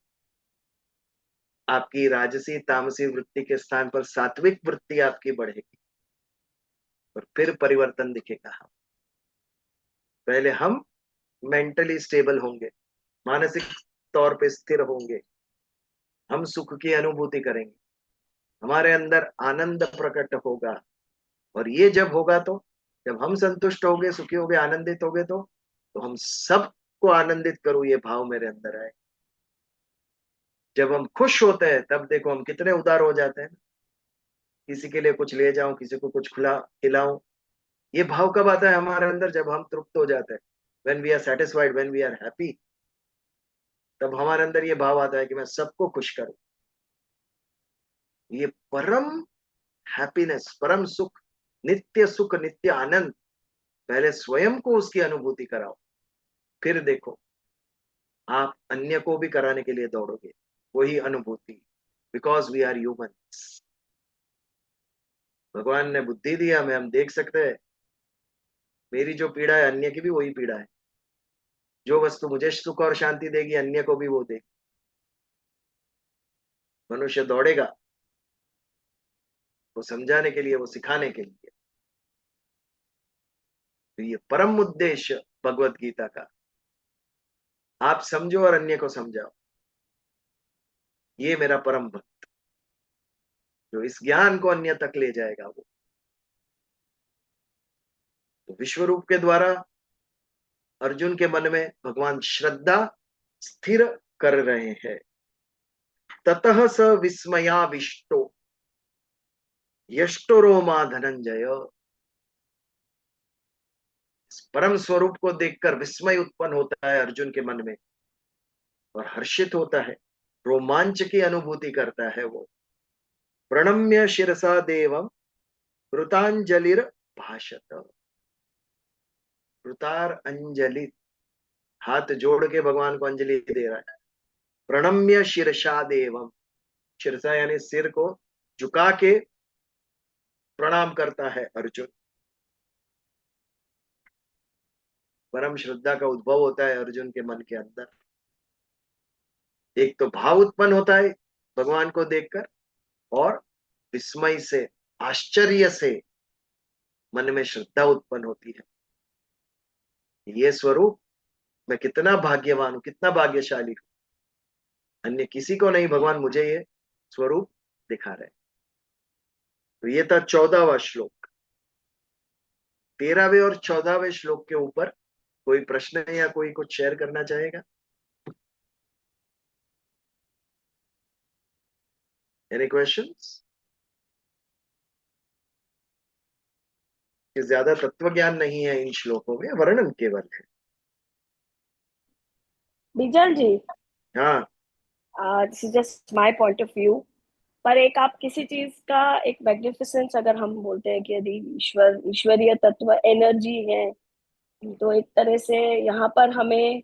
आपकी राजसी तामसी वृत्ति के स्थान पर सात्विक वृत्ति आपकी बढ़ेगी, और फिर परिवर्तन दिखेगा। पहले हम मेंटली स्टेबल होंगे, मानसिक तौर पे स्थिर होंगे, हम सुख की अनुभूति करेंगे, हमारे अंदर आनंद प्रकट होगा। और ये जब होगा तो, जब हम संतुष्ट होंगे, सुखी होंगे, आनंदित होंगे, तो हम सबको आनंदित करूं ये भाव मेरे अंदर आए। जब हम खुश होते हैं तब देखो हम कितने उदार हो जाते हैं। किसी के लिए कुछ ले जाऊं, किसी को कुछ खिलाऊं, ये भाव कब आता है हमारे अंदर? जब हम तृप्त हो जाते हैं, when we are satisfied, when we are happy, तब हमारे अंदर ये भाव आता है कि मैं सबको खुश करूं। ये परम हैप्पीनेस, परम सुख, नित्य आनंद, पहले स्वयं को उसकी अनुभूति कराओ, फिर देखो आप अन्य को भी कराने के लिए दौड़ोगे वही अनुभूति, बिकॉज वी आर ह्यूमंस। भगवान ने बुद्धि दिया, हमें, हम देख सकते हैं मेरी जो पीड़ा है अन्य की भी वही पीड़ा है। जो वस्तु मुझे सुख और शांति देगी अन्य को भी वो देगी। मनुष्य दौड़ेगा वो समझाने के लिए, वो सिखाने के लिए। तो ये परम उद्देश्य भगवत गीता का, आप समझो और अन्य को समझाओ। ये मेरा परम भक्त जो इस ज्ञान को अन्य तक ले जाएगा वो। तो विश्व रूप के द्वारा अर्जुन के मन में भगवान श्रद्धा स्थिर कर रहे हैं। ततः स विस्मयाविष्टो यष्टो रोमा धनंजय। इस परम स्वरूप को देखकर विस्मय उत्पन्न होता है अर्जुन के मन में, और हर्षित होता है, रोमांच की अनुभूति करता है वो। प्रणम्य शिरसा देवम कृतांजलिर भाषत। कृतार अंजलि, हाथ जोड़ के भगवान को अंजलि दे रहा है। प्रणम्य शिरसा देवम, शिरसा यानी सिर को झुका के प्रणाम करता है अर्जुन। परम श्रद्धा का उद्भव होता है अर्जुन के मन के अंदर। एक तो भाव उत्पन्न होता है भगवान को देखकर, और विस्मय से, आश्चर्य से मन में श्रद्धा उत्पन्न होती है। ये स्वरूप, मैं कितना भाग्यवान हूं, कितना भाग्यशाली हूं, अन्य किसी को नहीं, भगवान मुझे ये स्वरूप दिखा रहे। तो ये था 14वां श्लोक। 13वें और 14वें श्लोक के ऊपर कोई प्रश्न या कोई कुछ शेयर करना चाहेगा? Any questions? ज्यादा तत्व ज्ञान नहीं है इन श्लोकों में, वर्णन केवल है। बिजल जी, हाँ, this is just my point of view. पर एक आप किसी चीज का एक मैग्निफिसेंस अगर हम बोलते हैं कि यदि ईश्वरीय तत्व एनर्जी है, तो एक तरह से यहाँ पर हमें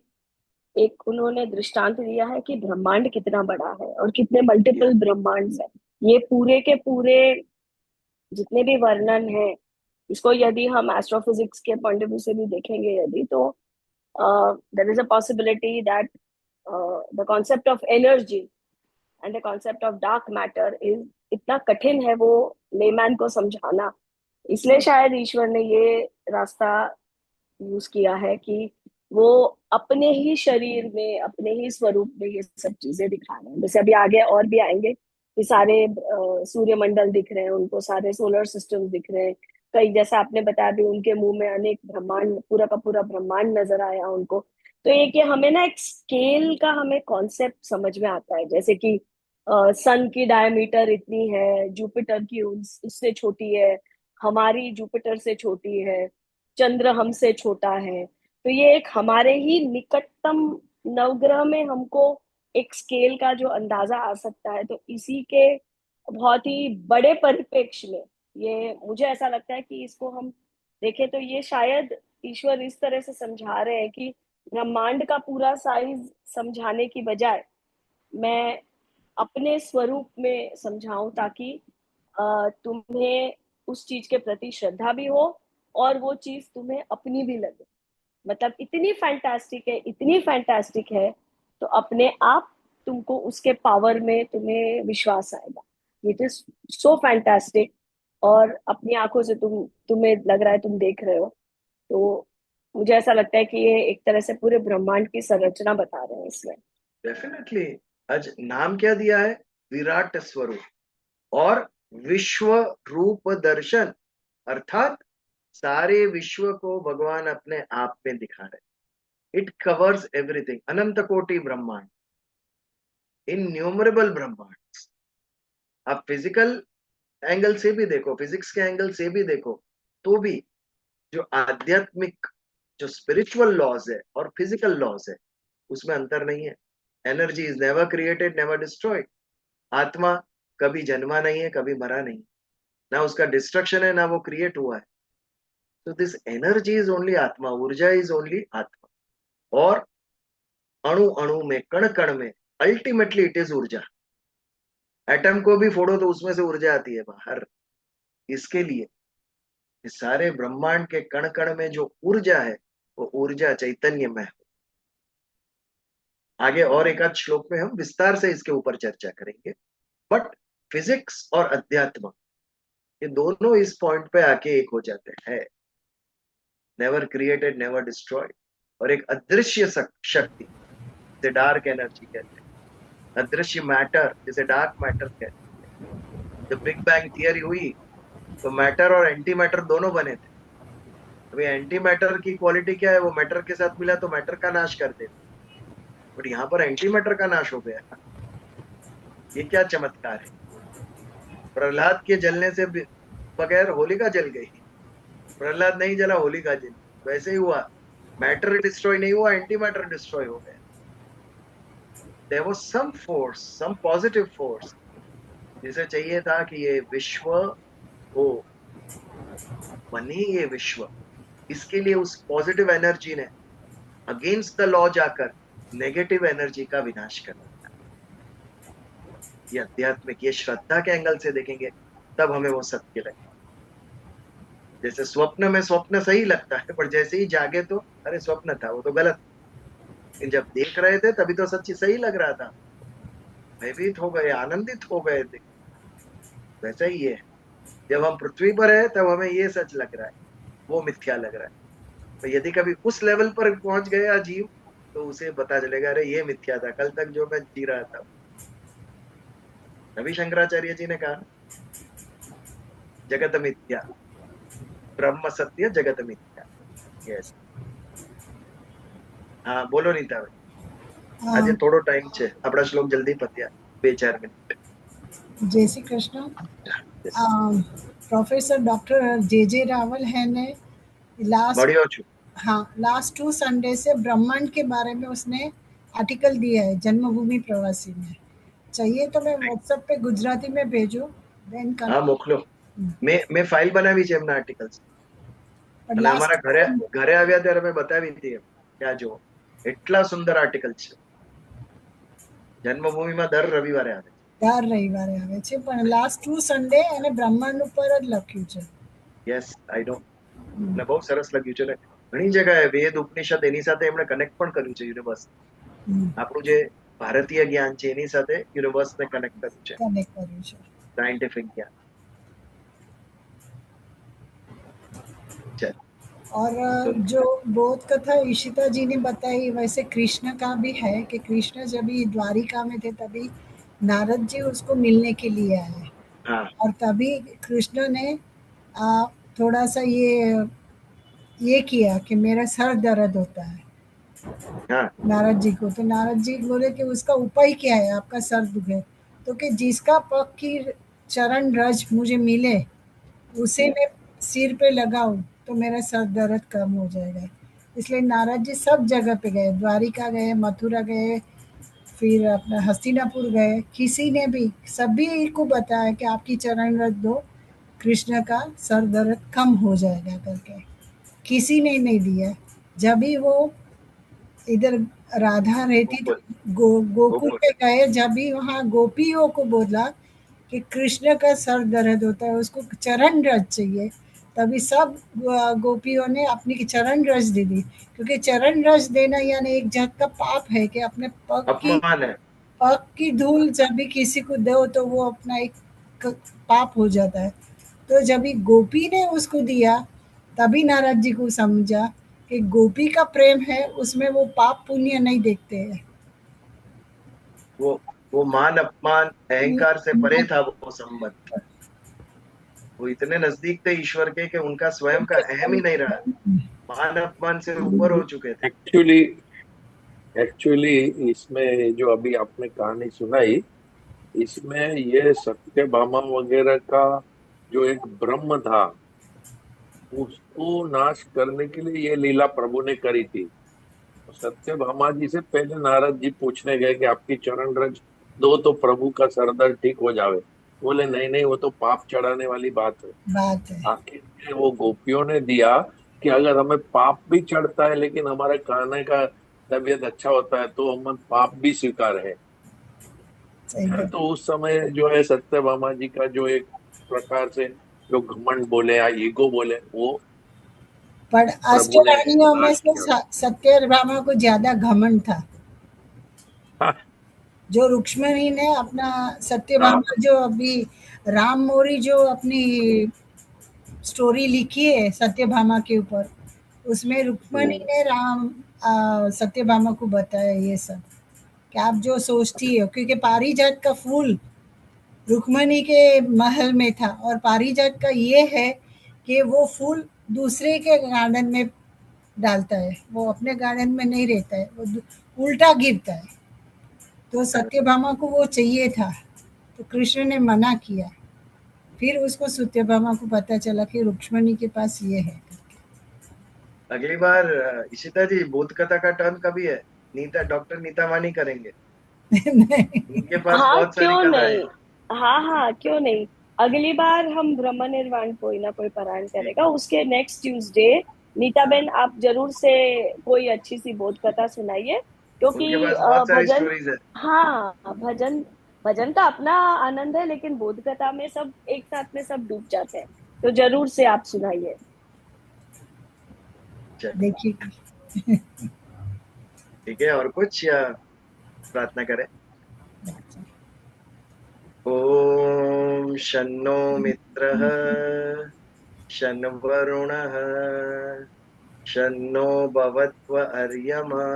एक उन्होंने दृष्टांत दिया है कि ब्रह्मांड कितना बड़ा है और कितने मल्टीपल ब्रह्मांड है। ये पूरे के पूरे जितने भी वर्णन है, इसको यदि हम एस्ट्रोफिजिक्स के पॉइंट ऑफ व्यू से भी देखेंगे यदि, तो there is a possibility that the concept of energy and the concept of dark matter is इतना कठिन है वो लेमैन को समझाना, इसलिए शायद ईश्वर ने ये रास्ता यूज किया है कि वो अपने ही शरीर में, अपने ही स्वरूप में ये सब चीजें दिखा रहे हैं। जैसे अभी आगे और भी आएंगे कि सारे सूर्यमंडल दिख रहे हैं उनको, सारे सोलर सिस्टम दिख रहे हैं। कई, जैसा आपने बताया भी, उनके मुंह में अनेक ब्रह्मांड, पूरा का पूरा ब्रह्मांड नजर आया उनको। तो एक ये हमें ना एक स्केल का हमें कॉन्सेप्ट समझ में आता है, जैसे कि सन की डायमीटर इतनी है, जुपिटर की उससे छोटी है, हमारी जुपिटर से छोटी है, चंद्र हमसे छोटा है। तो ये एक हमारे ही निकटतम नवग्रह में हमको एक स्केल का जो अंदाजा आ सकता है, तो इसी के बहुत ही बड़े परिप्रेक्ष्य में ये मुझे ऐसा लगता है कि इसको हम देखें तो ये शायद ईश्वर इस तरह से समझा रहे हैं कि ब्रह्मांड का पूरा साइज समझाने की बजाय मैं अपने स्वरूप में समझाऊं, ताकि तुम्हें उस चीज के प्रति श्रद्धा भी हो और वो चीज तुम्हें अपनी भी लगे। मतलब इतनी फैंटास्टिक है, इतनी फैंटास्टिक है, तो अपने आप तुमको उसके पावर में तुम्हें विश्वास आएगा। It is so fantastic. और अपनी आंखों से तुम्हें लग रहा है, तुम देख रहे हो। तो मुझे ऐसा लगता है कि ये एक तरह से पूरे ब्रह्मांड की संरचना बता रहे हैं इसमें। डेफिनेटली। आज नाम क्या दिया है? विराट स्वरूप और विश्व रूप दर्शन, अर्थात सारे विश्व को भगवान अपने आप में दिखा रहे। इट कवर्स एवरीथिंग, अनंत कोटि ब्रह्मांड, इन्यूमरेबल ब्रह्मांड। आप फिजिकल एंगल से भी देखो, फिजिक्स के एंगल से भी देखो, तो भी जो आध्यात्मिक, जो स्पिरिचुअल लॉज है और फिजिकल लॉज है, उसमें अंतर नहीं है। Energy is never created, never destroyed. आत्मा कभी जन्मा नहीं है, कभी मरा नहीं, ना उसका डिस्ट्रक्शन है, ना वो क्रिएट हुआ है। तो दिस एनर्जी इज ओनली आत्मा, ऊर्जा इज ओनली आत्मा। और अणु अणु में, कण कण में, अल्टीमेटली इट इज ऊर्जा। एटम को भी फोड़ो तो उसमें से ऊर्जा आती है बाहर। इसके लिए इस सारे ब्रह्मांड के कण कण में जो ऊर्जा है, वो ऊर्जा चैतन्य में है। आगे और एक आध श्लोक में हम विस्तार से इसके ऊपर चर्चा करेंगे। बट फिजिक्स और अध्यात्म, ये दोनों इस पॉइंट पे आके एक हो जाते हैं। Never created, never destroyed. और एक अदृश्य शक्ति, जिसे डार्क एनर्जी कहते हैं, अदृश्य मैटर जिसे डार्क मैटर कहते हैं। जब बिग बैंग थियरी हुई तो मैटर और एंटी मैटर दोनों बने थे। अभी एंटी मैटर की क्वालिटी क्या है? वो मैटर के साथ मिला तो मैटर का नाश कर देता। बट यहाँ पर एंटी मैटर का नाश हो गया। ये क्या चमत्कार है! प्रहलाद के जलने से बगैर होलिका जल गई। प्रहलाद नहीं जला, होलिका जली। वैसे ही हुआ, मैटर डिस्ट्रॉय नहीं हुआ, एंटी मैटर डिस्ट्रॉय हो गया। There was some force, some positive force, जिसे चाहिए था कि ये विश्व हो, बने ये विश्व। इसके लिए उस पॉजिटिव एनर्जी ने अगेंस्ट द लॉ जाकर नेगेटिव एनर्जी का विनाश कर दिया। ये आध्यात्मिक, ये श्रद्धा के एंगल से देखेंगे तब हमें वो सत्य लगेगा। जैसे स्वप्न में स्वप्न सही लगता है, पर जैसे ही जागे तो अरे स्वप्न था, वो तो गलत। लेकिन जब देख रहे थे तभी तो सच्ची सही लग रहा था, भयभीत हो गए, आनंदित हो गए थे। वैसा ही है, जब हम पृथ्वी पर है तब हमें ये सच लग रहा है, वो मिथ्या लग रहा है। तो यदि कभी उस लेवल पर पहुंच गया जीव, तो उसे पता चलेगा अरे ये मिथ्या था, कल तक जो मैं जी रहा था। रवि शंकराचार्य जी ने कहा, जगत मिथ्या, ब्रह्म सत्य, जगत मिथ्या। यस। हाँ बोलो नीता भाई, આજે થોડો ટાઈમ છે, આપણા શ્લોક જલ્દી પત્યા, 2-4 મિનિટ. जय श्री कृष्ण। प्रोफेसर डॉक्टर जे रावल है ने लास्ट મળ્યો છું. हाँ लास्ट 2 संडे से ब्रह्मांड के बारे में उसने आर्टिकल दिया है जन्मभूमि प्रवासी में। चाहिए तो मैं व्हाट्सएप पे गुजराती में भेजूं देन હા મોકલો. મેં ફાઇલ બનાવી છે એમના આર્ટિકલ્સ, અને અમારા ઘરે ઘરે આવ્યા ત્યારે મેં બતાવી હતી એમ કે આ જુઓ, એટલા સુંદર આર્ટિકલ છે. જન્મભૂમિમાં દર રવિવારે આવે. દર રવિવારે આવે છે, પણ લાસ્ટ 2 સન્ડે એને બ્રહ્માંડ ઉપર જ લખ્યું છે. યસ આઈ નો. અને બહુ સરસ લખ્યું છે ને. ઘણી જગ્યાએ વેદ ઉપનિષદ એની સાથે એમણે કનેક્ટ પણ કર્યું છે યુનિવર્સ. આપણું જે ભારતીય જ્ઞાન છે એની સાથે યુનિવર્સને કનેક્ટ કર્યું છે, કનેક્ટ કર્યું છે સાયન્ટિફિક જ્ઞાન. चल और तो जो बोध कथा ईशिता जी ने बताई वैसे कृष्ण का भी है कि कृष्ण जब भी द्वारिका में थे तभी नारद जी उसको मिलने के लिए आए हाँ और तभी कृष्ण ने थोड़ा सा ये किया कि मेरा सर दर्द होता है हाँ नारद जी को। तो नारद जी बोले कि उसका उपाय क्या है आपका सर दुखे? तो कि जिसका पग की चरण रज मुझे मिले उसे मैं सिर पे लगाऊं तो मेरा सर दर्द कम हो जाएगा। इसलिए नारद जी सब जगह पे गए, द्वारिका गए, मथुरा गए, फिर अपना हस्तिनापुर गए, किसी ने भी सभी को बताया कि आपकी चरण रज दो, कृष्ण का सर दर्द कम हो जाएगा करके। किसी ने नहीं दिया। जब भी वो इधर राधा रहती गोकुल थी गोकुल गोकुल पे गए, जब भी वहाँ गोपियों को बोला कि कृष्ण का सर दर्द होता है उसको चरण रज चाहिए, तभी सब गोपियों ने अपनी चरण रज दे दी। क्योंकि चरण रज देना यानी एक जात का पाप है कि अपने अपमान है। पग की धूल जब भी किसी को दो तो वो अपना एक पाप हो जाता है। तो जब भी गोपी ने उसको दिया तभी नारद जी को समझा कि गोपी का प्रेम है उसमें वो पाप पुण्य नहीं देखते हैं। वो वो मान अपमान अहंकार से परे था वो संबंध। वो इतने नजदीक थे ईश्वर के कि उनका स्वयं का अहम ही नहीं रहा। मान अपमान से ऊपर हो चुके थे। एक्चुअली एक्चुअली इसमें जो अभी आपने कहानी सुनाई, इसमें ये सत्यभामा वगैरह का जो एक ब्रह्म था, उसको नाश करने के लिए ये लीला प्रभु ने करी थी। तो सत्यभामा जी से पहले नारद जी पूछने गए कि आपकी चरण रज दो तो प्रभु का सरदर्द ठीक हो जावे। बोले नहीं नहीं, वो तो पाप चढ़ाने वाली बात है। बात है। आखिर में वो गोपियों ने दिया कि अगर हमें पाप भी चढ़ता है लेकिन हमारे खाने का तबीयत अच्छा होता है तो हम पाप भी स्वीकार है। सही बात। तो उस समय जो है सत्यभामा जी का जो एक प्रकार से जो घमंड बोले या ईगो बोले, वो पर प्रभु ने अष्टरानियों में नाश से किया। सत्यभामा को ज्यादा घमंड था। हाँ जो रुक्मणी ने अपना हाँ। सत्यभामा जो अभी राम मोरी जो अपनी स्टोरी लिखी है सत्यभामा के ऊपर, उसमें रुक्मणी हम्म। ने सत्यभामा को बताया ये सब कि आप जो सोचती हो, क्योंकि पारिजात का फूल रुक्मणी के महल में था और पारिजात का ये है कि वो फूल दूसरे के गार्डन में डालता है, वो अपने गार्डन में नहीं रहता है, वो उल्टा गिरता है। तो सत्यभामा को वो चाहिए था तो कृष्ण ने मना किया। फिर उसको सत्यभामा को पता चला कि रुक्मणी के पास ये है। अगली बार इशिता जी भूत कथा का टर्न कभी है? नीता डॉक्टर नीता वानी करेंगे। नहीं, उनके पास हाँ बहुत सारी क्यों कथाएं नहीं। हैं। हाँ हाँ क्यों नहीं। अगली बार हम ब्रह्म निर्वाण कोई ना कोई पारायण ठीक करेगा, उसके नेक्स्ट ट्यूसडे नीता हाँ बेन आप जरूर से कोई अच्छी सी बोध कथा सुनाइए, उनके क्योंकि पास बहुत सारी भजन, स्टोरीज है। हाँ भजन, भजन का अपना आनंद है लेकिन बोध कथा में सब एक साथ में सब डूब जाते हैं। तो जरूर से आप सुनाइए। चलिए देखिए। ठीक है, और कुछ या प्रार्थना करें? ओम शन्नो मित्रः शं वरुणः शन्नो भवत्व अर्यमा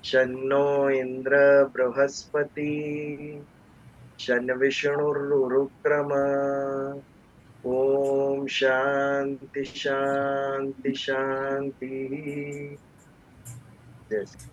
शन्नो इंद्र बृहस्पति शन् विष्णुरुक्रम। ओम शांति शांति शांति। जय श्री